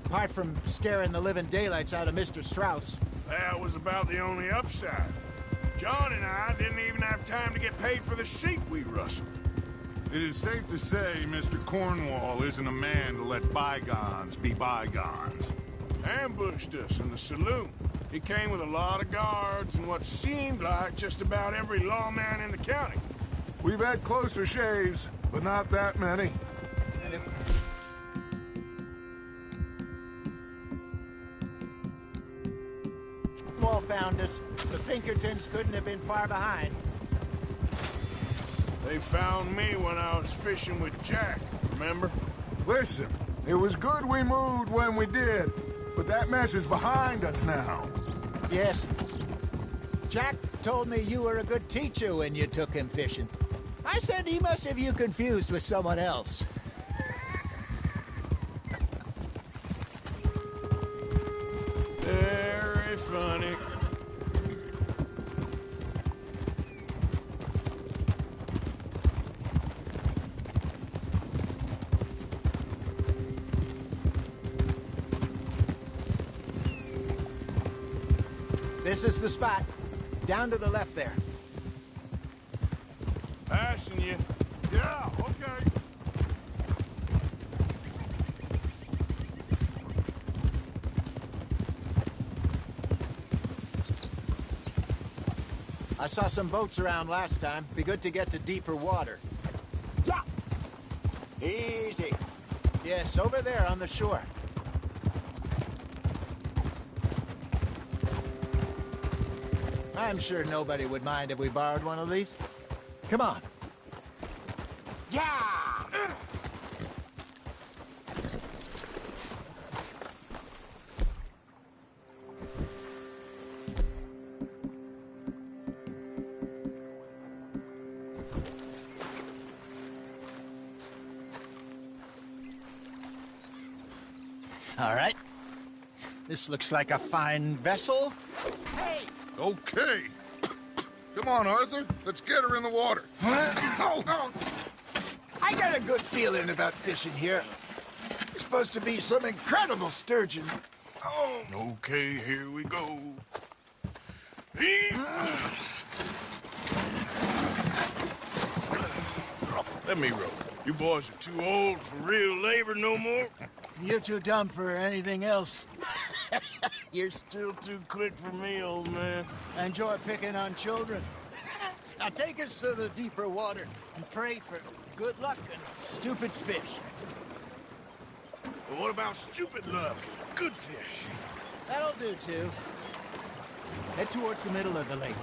Speaker 11: Apart from scaring the living daylights out of Mr. Strauss.
Speaker 2: That was about the only upside. John and I didn't even have time to get paid for the sheep we rustled.
Speaker 6: It is safe to say Mr. Cornwall isn't a man to let bygones be bygones.
Speaker 2: Ambushed us in the saloon. He came with a lot of guards and what seemed like just about every lawman in the county.
Speaker 6: We've had closer shaves, but not that many.
Speaker 11: And if... Cornwall found us. The Pinkertons couldn't have been far behind.
Speaker 2: They found me when I was fishing with Jack, remember?
Speaker 6: Listen, it was good we moved when we did, but that mess is behind us now.
Speaker 11: Yes. Jack told me you were a good teacher when you took him fishing. I said he must have you confused with someone else.
Speaker 2: Very funny.
Speaker 11: This is the spot. Down to the left there.
Speaker 2: Passing you.
Speaker 6: Yeah, okay.
Speaker 11: I saw some boats around last time. Be good to get to deeper water. Yeah. Easy. Yes, over there on the shore. I'm sure nobody would mind if we borrowed one of these. Come on. Yeah! All right. This looks like a fine vessel.
Speaker 6: Hey! Okay. Come on, Arthur. Let's get her in the water.
Speaker 11: I got a good feeling about fishing here. It's supposed to be some incredible sturgeon.
Speaker 2: Oh. Okay, here we go. Let me row. You boys are too old for real labor no more.
Speaker 11: You're too dumb for anything else.
Speaker 2: You're still too quick for me, old man.
Speaker 11: Enjoy picking on children. Now take us to the deeper water and pray for good luck and stupid fish.
Speaker 2: But what about stupid luck and good fish?
Speaker 11: That'll do, too. Head towards the middle of the lake.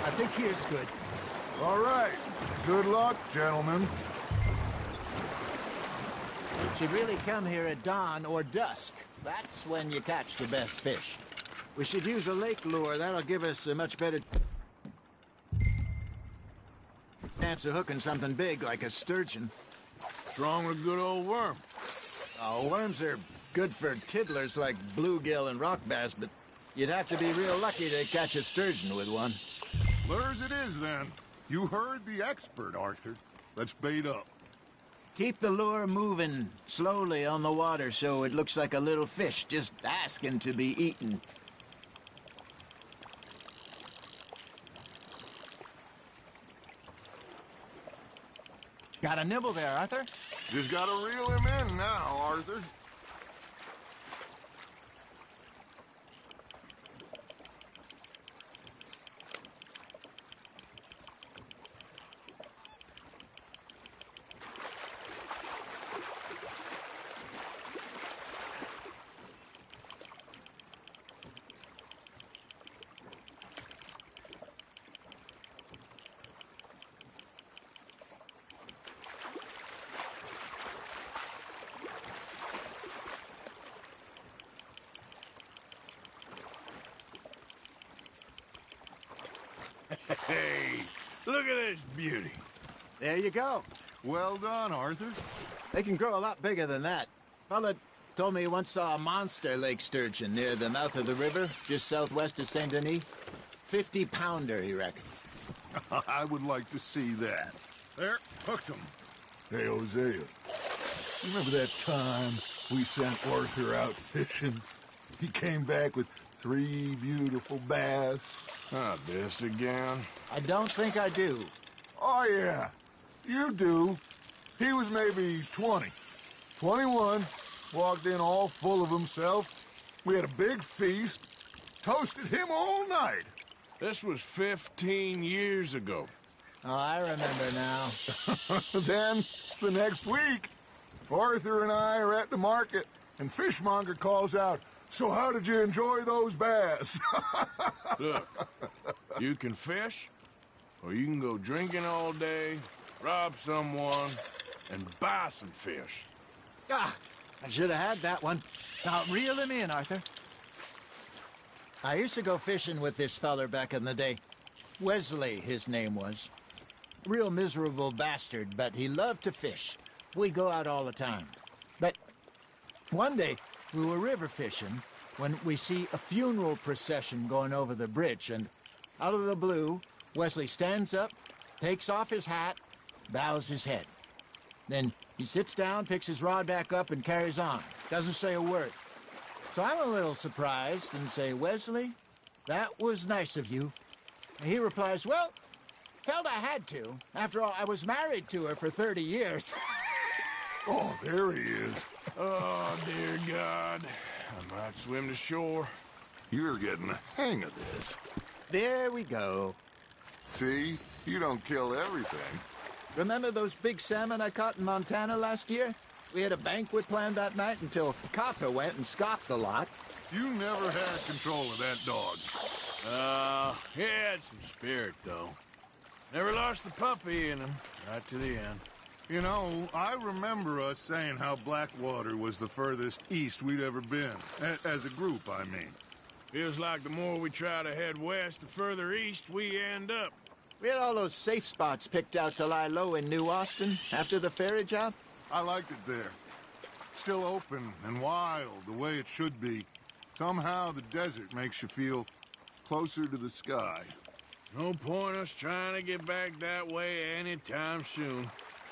Speaker 11: I think here's good.
Speaker 6: All right. Good luck, gentlemen.
Speaker 11: Should really come here at dawn or dusk. That's when you catch the best fish. We should use a lake lure. That'll give us a much better chance of hooking something big like a sturgeon.
Speaker 2: What's wrong with a good old worm?
Speaker 11: Oh, worms are good for tiddlers like bluegill and rock bass, but you'd have to be real lucky to catch a sturgeon with one.
Speaker 6: Lures it is, then. You heard the expert, Arthur. Let's bait up.
Speaker 11: Keep the lure moving slowly on the water so it looks like a little fish just asking to be eaten. Got a nibble there, Arthur?
Speaker 6: Just gotta reel him in now, Arthur.
Speaker 2: Hey, look at this beauty.
Speaker 11: There you go.
Speaker 6: Well done, Arthur.
Speaker 11: They can grow a lot bigger than that. Fella told me he once saw a monster lake sturgeon near the mouth of the river, just southwest of Saint Denis. 50-pounder, he reckoned.
Speaker 6: I would like to see that. There, hooked him. Hey, Hosea. You remember that time we sent Arthur out fishing? He came back with 3 beautiful bass.
Speaker 2: Not this again.
Speaker 11: I don't think I do.
Speaker 6: Oh, yeah. You do. He was maybe 20. 21. Walked in all full of himself. We had a big feast. Toasted him all night.
Speaker 2: This was 15 years ago.
Speaker 11: Oh, I remember now.
Speaker 6: Then, the next week, Arthur and I are at the market, and Fishmonger calls out, "So how did you enjoy those bass?"
Speaker 2: Look, you can fish, or you can go drinking all day, rob someone, and buy some fish.
Speaker 11: Ah, I should have had that one. Now, reel him in, Arthur. I used to go fishing with this feller back in the day. Wesley, his name was. Real miserable bastard, but he loved to fish. We'd go out all the time. But one day, we were river fishing when we see a funeral procession going over the bridge, and out of the blue, Wesley stands up, takes off his hat, bows his head. Then he sits down, picks his rod back up, and carries on. Doesn't say a word. So I'm a little surprised and say, "Wesley, that was nice of you." And he replies, "Well, felt I had to. After all, I was married to her for 30 years.
Speaker 6: Oh, there he is.
Speaker 2: Oh, dear God. I might swim to shore.
Speaker 6: You're getting the hang of this.
Speaker 11: There we go.
Speaker 6: See? You don't kill everything.
Speaker 11: Remember those big salmon I caught in Montana last year? We had a banquet planned that night until Copper went and scoffed a lot.
Speaker 6: You never had control of that dog.
Speaker 2: He had some spirit, though. Never lost the puppy in him, right to the end.
Speaker 6: You know, I remember us saying how Blackwater was the furthest east we'd ever been. As a group, I mean.
Speaker 2: Feels like the more we try to head west, the further east we end up.
Speaker 11: We had all those safe spots picked out to lie low in New Austin after the ferry job.
Speaker 10: I liked it there. Still open and wild, the way it should be. Somehow the desert makes you feel closer to the sky.
Speaker 2: No point us trying to get back that way anytime soon.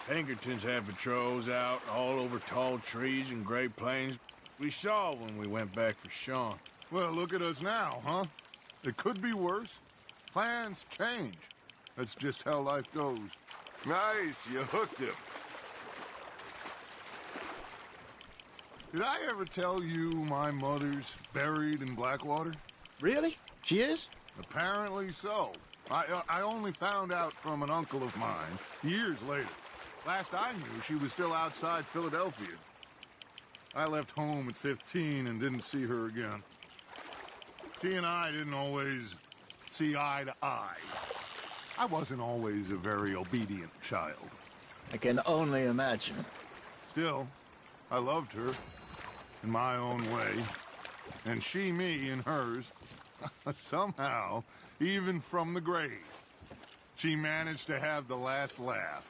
Speaker 2: Pinkertons had patrols out all over tall trees and Great Plains. We saw when we went back for Sean.
Speaker 10: Well, look at us now, huh? It could be worse. Plans change. That's just how life goes.
Speaker 6: Nice, you hooked him.
Speaker 10: Did I ever tell you my mother's buried in Blackwater?
Speaker 11: Really? She is?
Speaker 10: Apparently so. I only found out from an uncle of mine years later. Last I knew, she was still outside Philadelphia. I left home at 15 and didn't see her again. She and I didn't always see eye to eye. I wasn't always a very obedient child.
Speaker 11: I can only imagine.
Speaker 10: Still, I loved her in my own way, and she me in hers. Somehow, even from the grave, she managed to have the last laugh.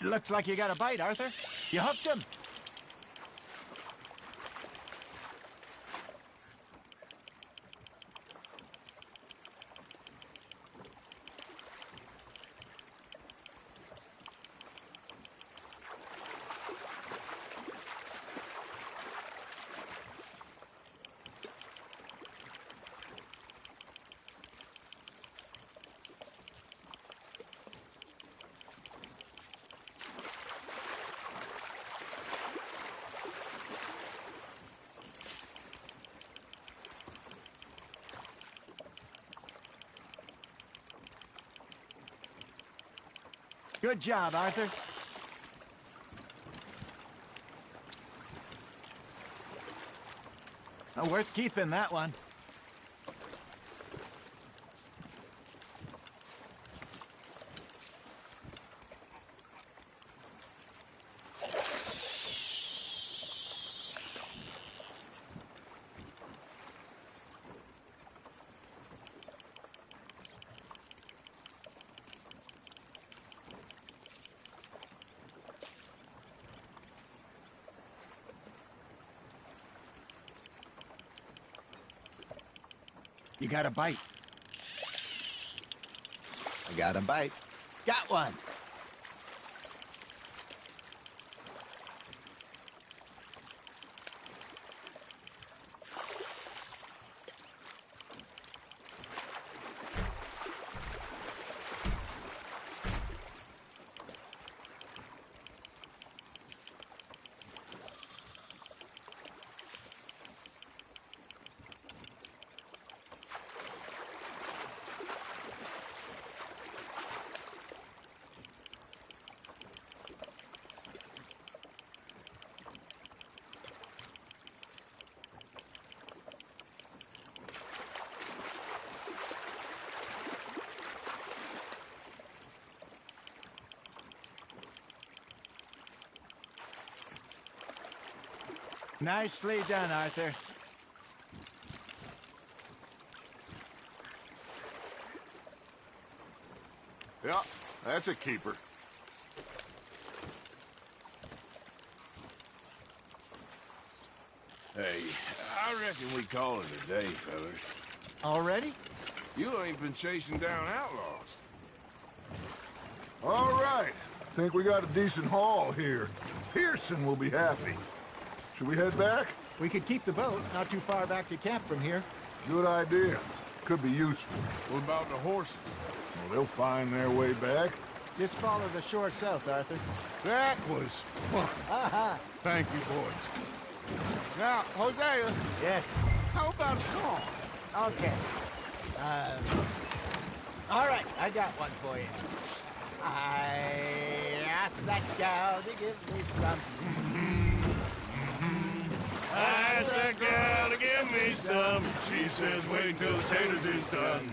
Speaker 11: Looks like you got a bite, Arthur. You hooked him. Good job, Arthur. Worth keeping, that one. You got a bite. I got a bite. Got one. Nicely done, Arthur.
Speaker 10: Yeah, that's a keeper.
Speaker 2: Hey, I reckon we call it a day, fellas.
Speaker 11: Already?
Speaker 2: You ain't been chasing down outlaws.
Speaker 10: All right. Think we got a decent haul here. Pearson will be happy. Should we head back?
Speaker 11: We could keep the boat not too far back to camp from here.
Speaker 10: Good idea. Could be useful.
Speaker 2: What about the horses?
Speaker 10: Well, they'll find their way back.
Speaker 11: Just follow the shore south, Arthur.
Speaker 10: That was fun.
Speaker 11: Aha!
Speaker 10: Thank you, boys.
Speaker 2: Now, Hosea.
Speaker 11: Yes.
Speaker 2: How about a song?
Speaker 11: Okay. All right, I got one for you. I asked that gal to give me some.
Speaker 2: I asked that gal to give me some. She says, wait till the taters is done.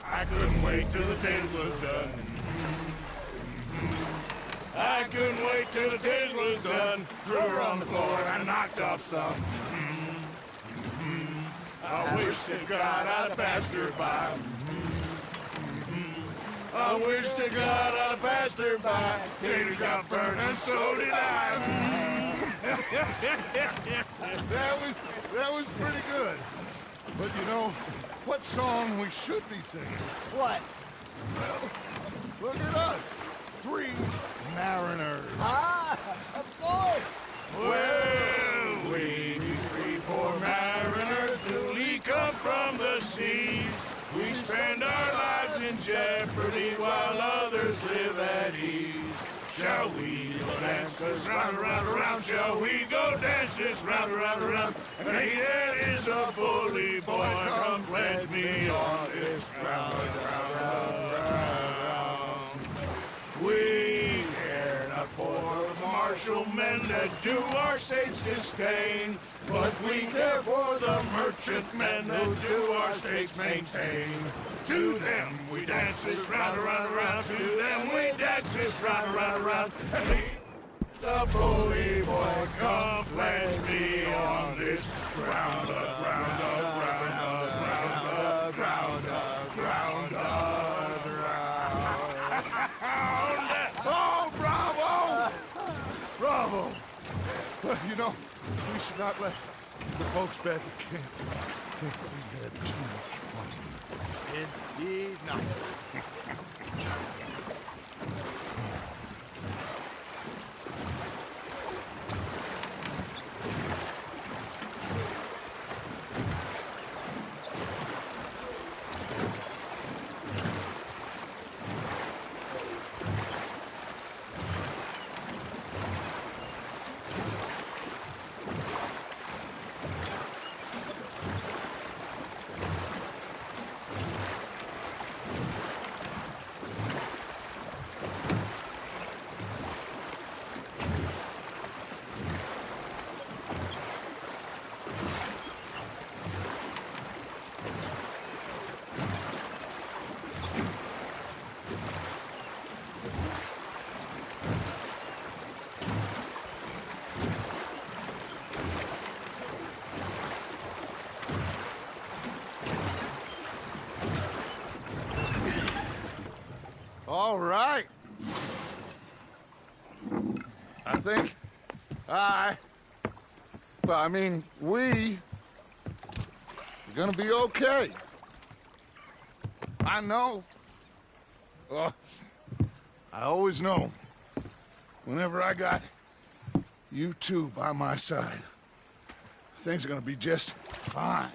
Speaker 2: I couldn't wait till the taters was done. I couldn't wait till the taters was done. Threw her on the floor and knocked off some. I wish to God I'd have passed her by. I wish to God I'd have passed her by. Taters got burned and so did I.
Speaker 6: That was pretty good. But you know, what song we should be singing?
Speaker 11: What?
Speaker 6: Well, look at us. 3 mariners.
Speaker 11: Ah, of course.
Speaker 2: Well, we 3 poor mariners newly come from the seas. We spend our lives in jeopardy while others live at ease. Shall we go dance this round, around, around? Shall we go dance this round, around, around? And there is a bully boy, come pledge me on this ground, ground. We care not for the martial men that do our states disdain, but we care for the merchant men who do our states maintain. To them we dance this round, around, around. To them we dance this round, around, around. And the bully boy, come pledge me on this ground, ground, ground, ground, ground, ground, ground, ground.
Speaker 6: Oh, bravo! Bravo! Well, you know, we should not let the folks back at camp think that we had too much fun.
Speaker 11: Indeed not.
Speaker 6: All right. I think we're gonna be okay. I know. Oh, I always know. Whenever I got you two by my side, things are gonna be just fine.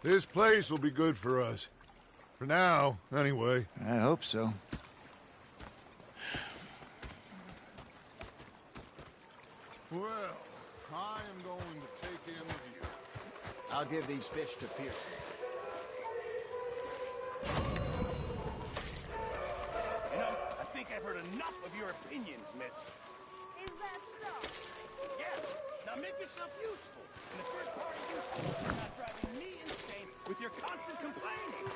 Speaker 6: This place will be good for us. For now, anyway.
Speaker 11: I hope so.
Speaker 6: Well, I am going to take in the view.
Speaker 11: I'll give these fish to Pierce.
Speaker 14: You know, I think I've heard enough of your opinions, miss.
Speaker 15: Is that so?
Speaker 14: Yeah. Now make yourself useful. And the first part of useful is not driving me insane with your constant complaining.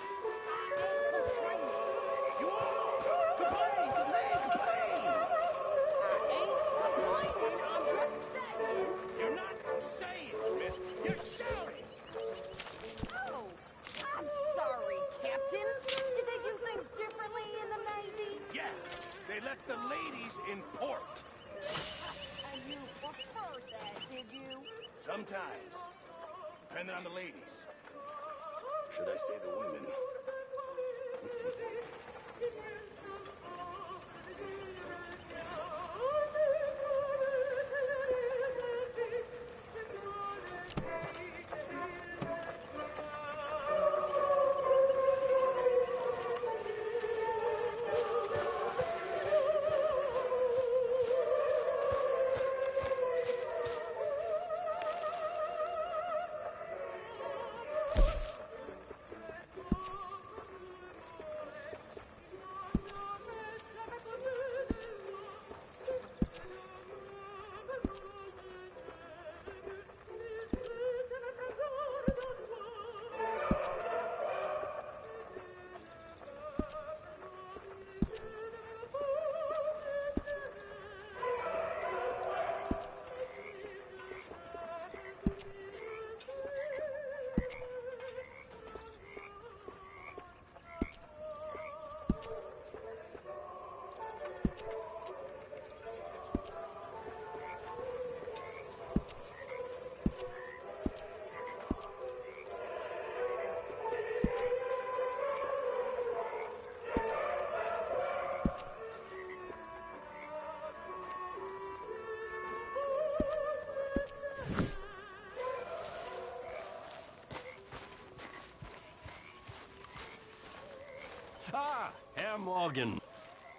Speaker 14: You are! Complain! Complain! Complain!
Speaker 15: I ain't complaining, I'm just saying.
Speaker 14: You're not saying, miss. You're shouting!
Speaker 15: Oh, I'm sorry, Captain. Did they do things differently in the Navy?
Speaker 14: Yeah, they left the ladies in port.
Speaker 15: And you preferred that, did you?
Speaker 14: Sometimes. Depending on the ladies. Should I say the women?
Speaker 16: Morgan.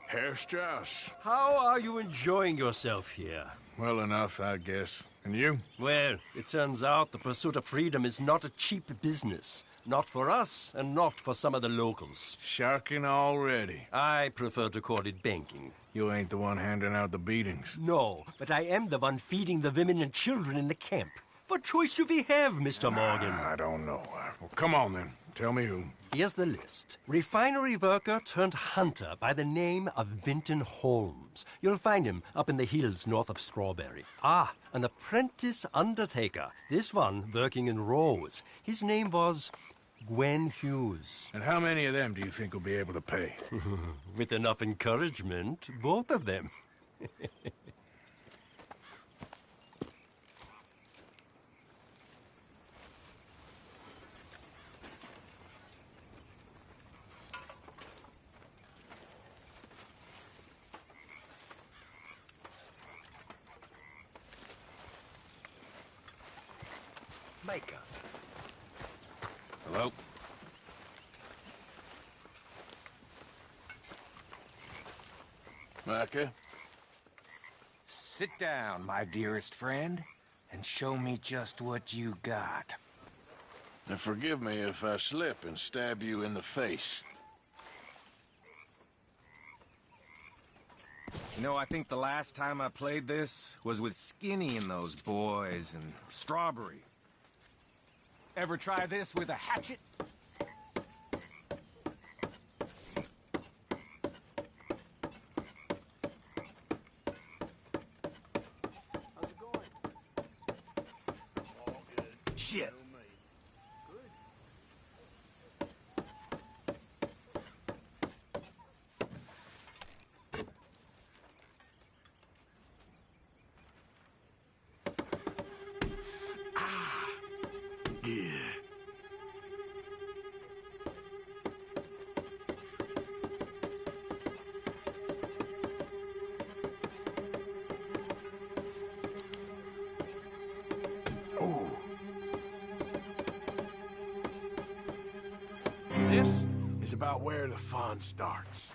Speaker 2: Herr Strauss.
Speaker 16: How are you enjoying yourself here?
Speaker 2: Well enough, I guess. And you?
Speaker 16: Well, it turns out the pursuit of freedom is not a cheap business. Not for us, and not for some of the locals.
Speaker 2: Sharking already.
Speaker 16: I prefer to call it banking.
Speaker 2: You ain't the one handing out the beatings.
Speaker 16: No, but I am the one feeding the women and children in the camp. What choice do we have, Mr. Morgan?
Speaker 2: I don't know. Well, come on, then. Tell me who.
Speaker 16: Here's the list. Refinery worker turned hunter by the name of Vinton Holmes. You'll find him up in the hills north of Strawberry. Ah, an apprentice undertaker. This one working in Rose. His name was Gwen Hughes.
Speaker 2: And how many of them do you think will be able to pay?
Speaker 16: With enough encouragement, both of them. Micah.
Speaker 2: Hello? Micah?
Speaker 17: Sit down, my dearest friend, and show me just what you got.
Speaker 2: And forgive me if I slip and stab you in the face.
Speaker 17: You know, I think the last time I played this was with Skinny and those boys and Strawberry. Ever try this with a hatchet? Shit.
Speaker 2: This is about where the fun starts.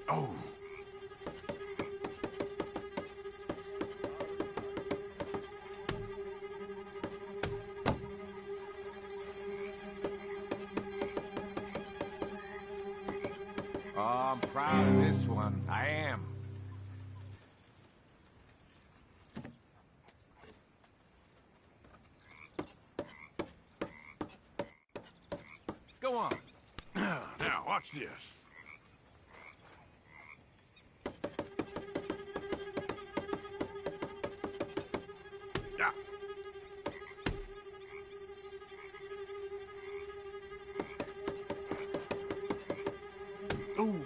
Speaker 2: Oh.
Speaker 17: Oh, I'm proud of this one. I am. Go on.
Speaker 2: Now, watch this. Yeah. Ooh.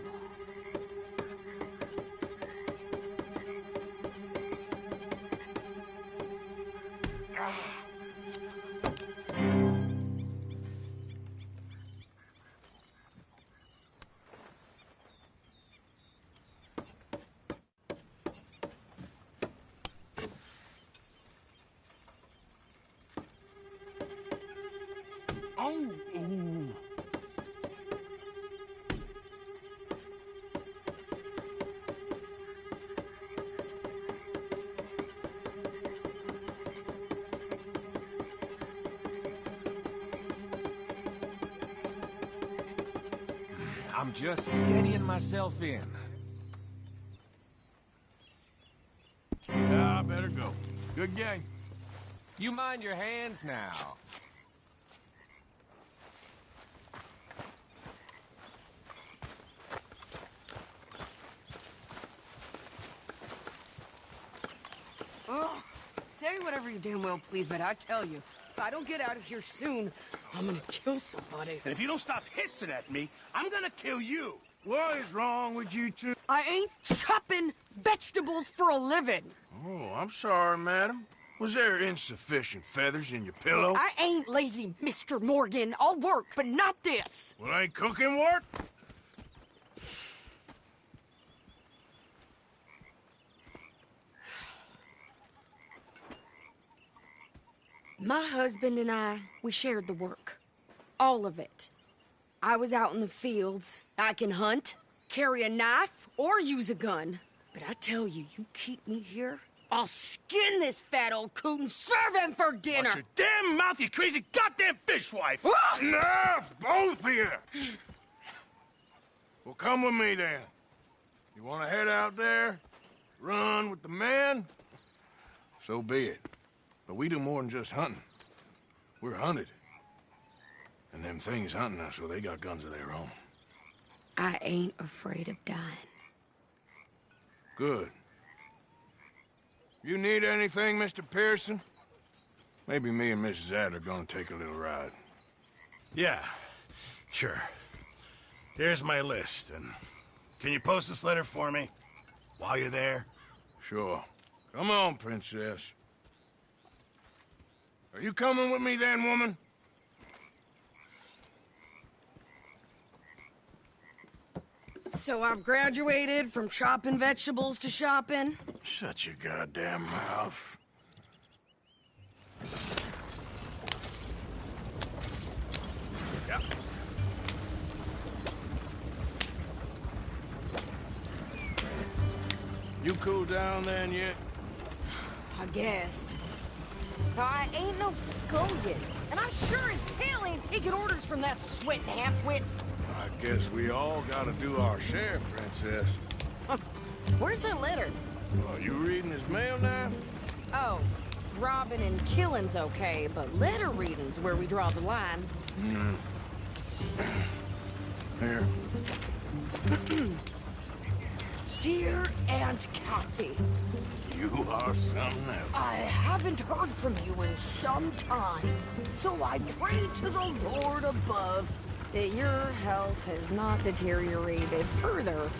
Speaker 2: Oh, ooh.
Speaker 17: I'm just steadying myself in.
Speaker 2: I better go. Good game.
Speaker 17: You mind your hands now.
Speaker 18: Oh, say whatever you damn well please, but I tell you, if I don't get out of here soon, I'm gonna kill somebody.
Speaker 14: And if you don't stop hissing at me, I'm gonna kill you.
Speaker 2: What is wrong with you two?
Speaker 18: I ain't chopping vegetables for a living.
Speaker 2: Oh, I'm sorry, madam. Was there insufficient feathers in your pillow?
Speaker 18: I ain't lazy, Mr. Morgan. I'll work, but not this.
Speaker 2: Well, ain't cooking work?
Speaker 18: My husband and I, we shared the work. All of it. I was out in the fields. I can hunt, carry a knife, or use a gun. But I tell you, you keep me here, I'll skin this fat old coot and serve him for dinner.
Speaker 2: Watch your damn mouth, you crazy goddamn fishwife!
Speaker 18: Ah!
Speaker 2: Enough, both of you! Well, come with me then. You want to head out there, run with the men? So be it. But we do more than just hunting. We're hunted. And them things hunting us, well, they got guns of their own.
Speaker 18: I ain't afraid of dying.
Speaker 2: Good. You need anything, Mr. Pearson? Maybe me and Mrs. Adler are gonna take a little ride.
Speaker 19: Yeah, sure. Here's my list, and can you post this letter for me while you're there?
Speaker 2: Sure. Come on, Princess. Are you coming with me then, woman?
Speaker 18: So I've graduated from chopping vegetables to shopping.
Speaker 2: Shut your goddamn mouth. Yep. You cool down then yet?
Speaker 18: I guess. I ain't no scullion, and I sure as hell ain't taking orders from that sweating half-wit.
Speaker 2: I guess we all gotta do our share, Princess.
Speaker 18: Where's that letter?
Speaker 2: Are you reading his mail now?
Speaker 18: Oh, robbing and killing's okay, but letter reading's where we draw the line.
Speaker 2: Here.
Speaker 18: Dear Aunt Kathy,
Speaker 2: You are something else.
Speaker 18: I haven't heard from you in some time, so I pray to the Lord above that your health has not deteriorated further.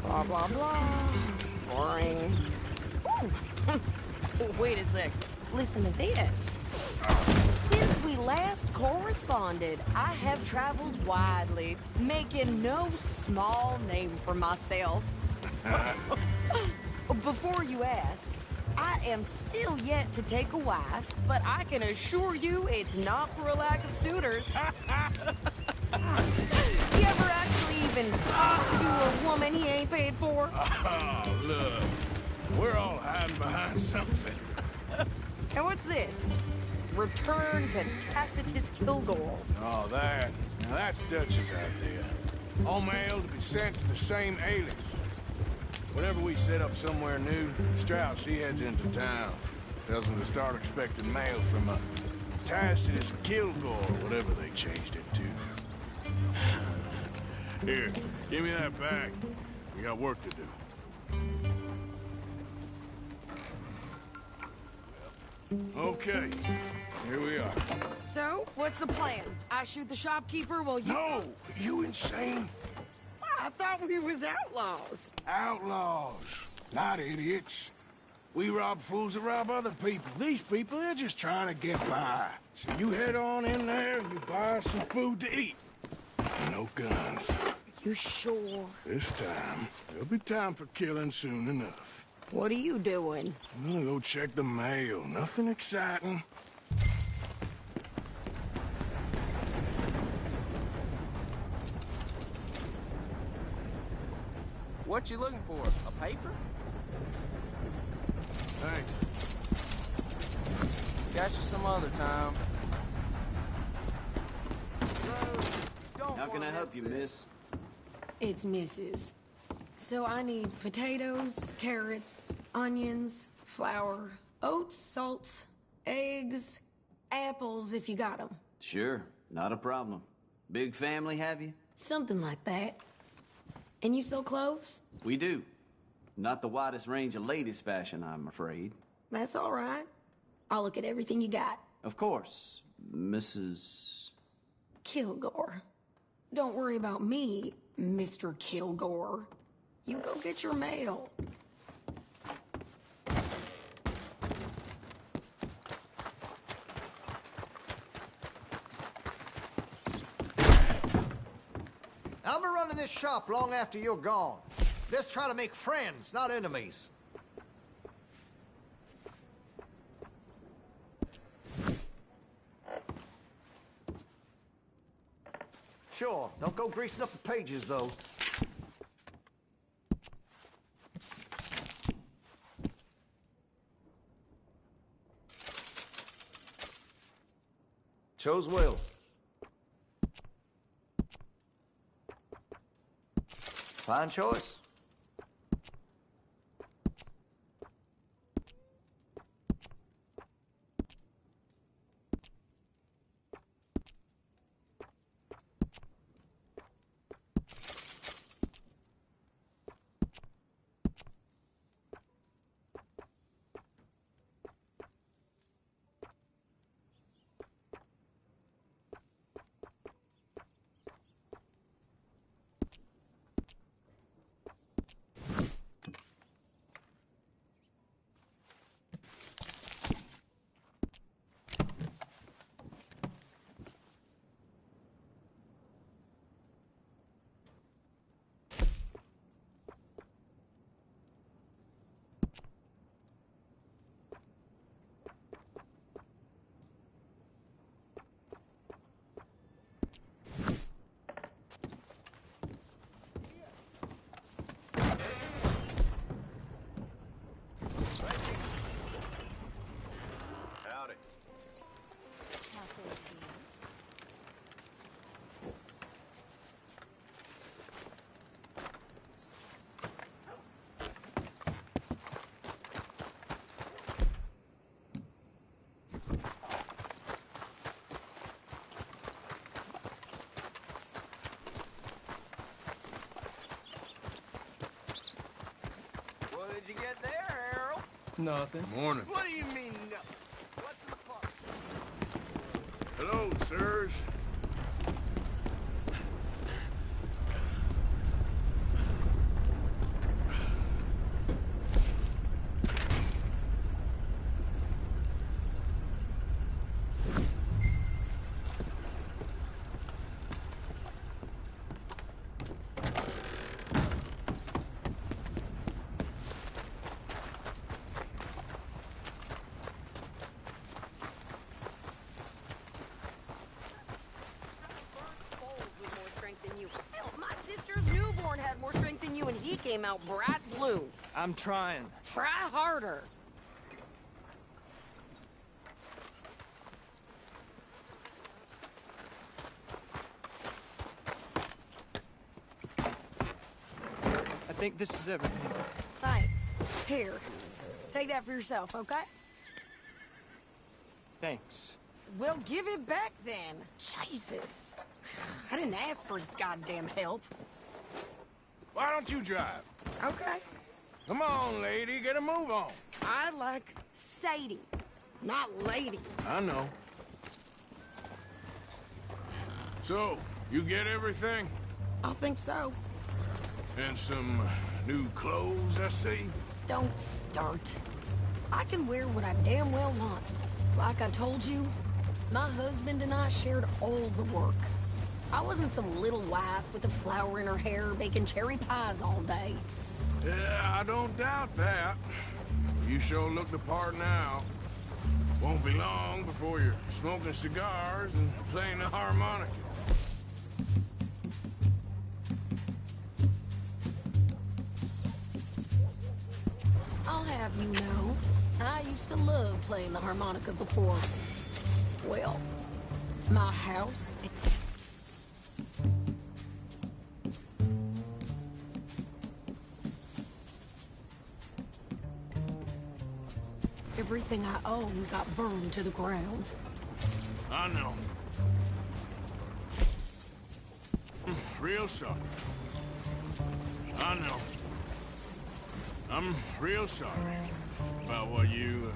Speaker 18: Blah, blah, blah. It's boring. Ooh. Wait a sec. Listen to this. Since we last corresponded, I have traveled widely, making no small name for myself. Before you ask, I am still yet to take a wife, but I can assure you it's not for a lack of suitors. You ever actually even talk to a woman he ain't paid for?
Speaker 2: Oh, look. We're all hiding behind something.
Speaker 18: And what's this? Return to Tacitus Kilgore.
Speaker 2: Oh, that. Now, that's Dutch's idea. All mail to be sent to the same alias. Whenever we set up somewhere new, Strauss, he heads into town. Tells them to start expecting mail from a Tacitus Kilgore, whatever they changed it to. Here, give me that back. We got work to do. Okay, here we are.
Speaker 18: So, what's the plan? I shoot the shopkeeper while you...
Speaker 2: No! You insane?
Speaker 18: I thought we was outlaws.
Speaker 2: Outlaws, not idiots. We rob fools that rob other people. These people, they're just trying to get by. So you head on in there and you buy some food to eat. No guns.
Speaker 18: You sure?
Speaker 2: This time, there'll be time for killing soon enough.
Speaker 18: What are you doing?
Speaker 2: I'm gonna go check the mail. Nothing exciting.
Speaker 20: What you looking for? A paper?
Speaker 2: Thanks.
Speaker 20: Catch you some other time.
Speaker 21: How can I help you, miss?
Speaker 18: It's Mrs. So I need potatoes, carrots, onions, flour, oats, salt, eggs, apples if you got them.
Speaker 21: Sure, not a problem. Big family, have you?
Speaker 18: Something like that. And you sell clothes?
Speaker 21: We do. Not the widest range of ladies' fashion, I'm afraid.
Speaker 18: That's all right. I'll look at everything you got.
Speaker 21: Of course, Mrs.
Speaker 18: Kilgore. Don't worry about me, Mr. Kilgore. You go get your mail.
Speaker 4: I'll be running this shop long after you're gone. Let's try to make friends, not enemies. Sure, don't go greasing up the pages, though. Chose well. Fine choice.
Speaker 1: Howdy.
Speaker 20: What did you get there, Harold?
Speaker 9: Nothing.
Speaker 2: Morning.
Speaker 20: What do you mean, no? What's in the park?
Speaker 2: Hello, sirs.
Speaker 18: Hell, my sister's newborn had more strength than you, and he came out bright blue.
Speaker 9: I'm trying.
Speaker 18: Try harder.
Speaker 9: I think this is everything.
Speaker 18: Thanks. Here, take that for yourself, okay?
Speaker 9: Thanks.
Speaker 18: Well, give it back then. Jesus. I didn't ask for his goddamn help.
Speaker 2: Why don't you drive?
Speaker 18: Okay.
Speaker 2: Come on, lady, get a move on.
Speaker 18: I like Sadie, not lady.
Speaker 2: I know. So, you get everything?
Speaker 18: I think so.
Speaker 2: And some new clothes, I see?
Speaker 18: Don't start. I can wear what I damn well want. Like I told you, my husband and I shared all the work. I wasn't some little wife with a flower in her hair baking cherry pies all day.
Speaker 2: Yeah, I don't doubt that. You sure look the part now. Won't be long before you're smoking cigars and playing the harmonica.
Speaker 18: I'll have you know, I used to love playing the harmonica before. Well, my house... Everything I owned got burned to the ground.
Speaker 2: I know. Real sorry. I know. I'm real sorry about what you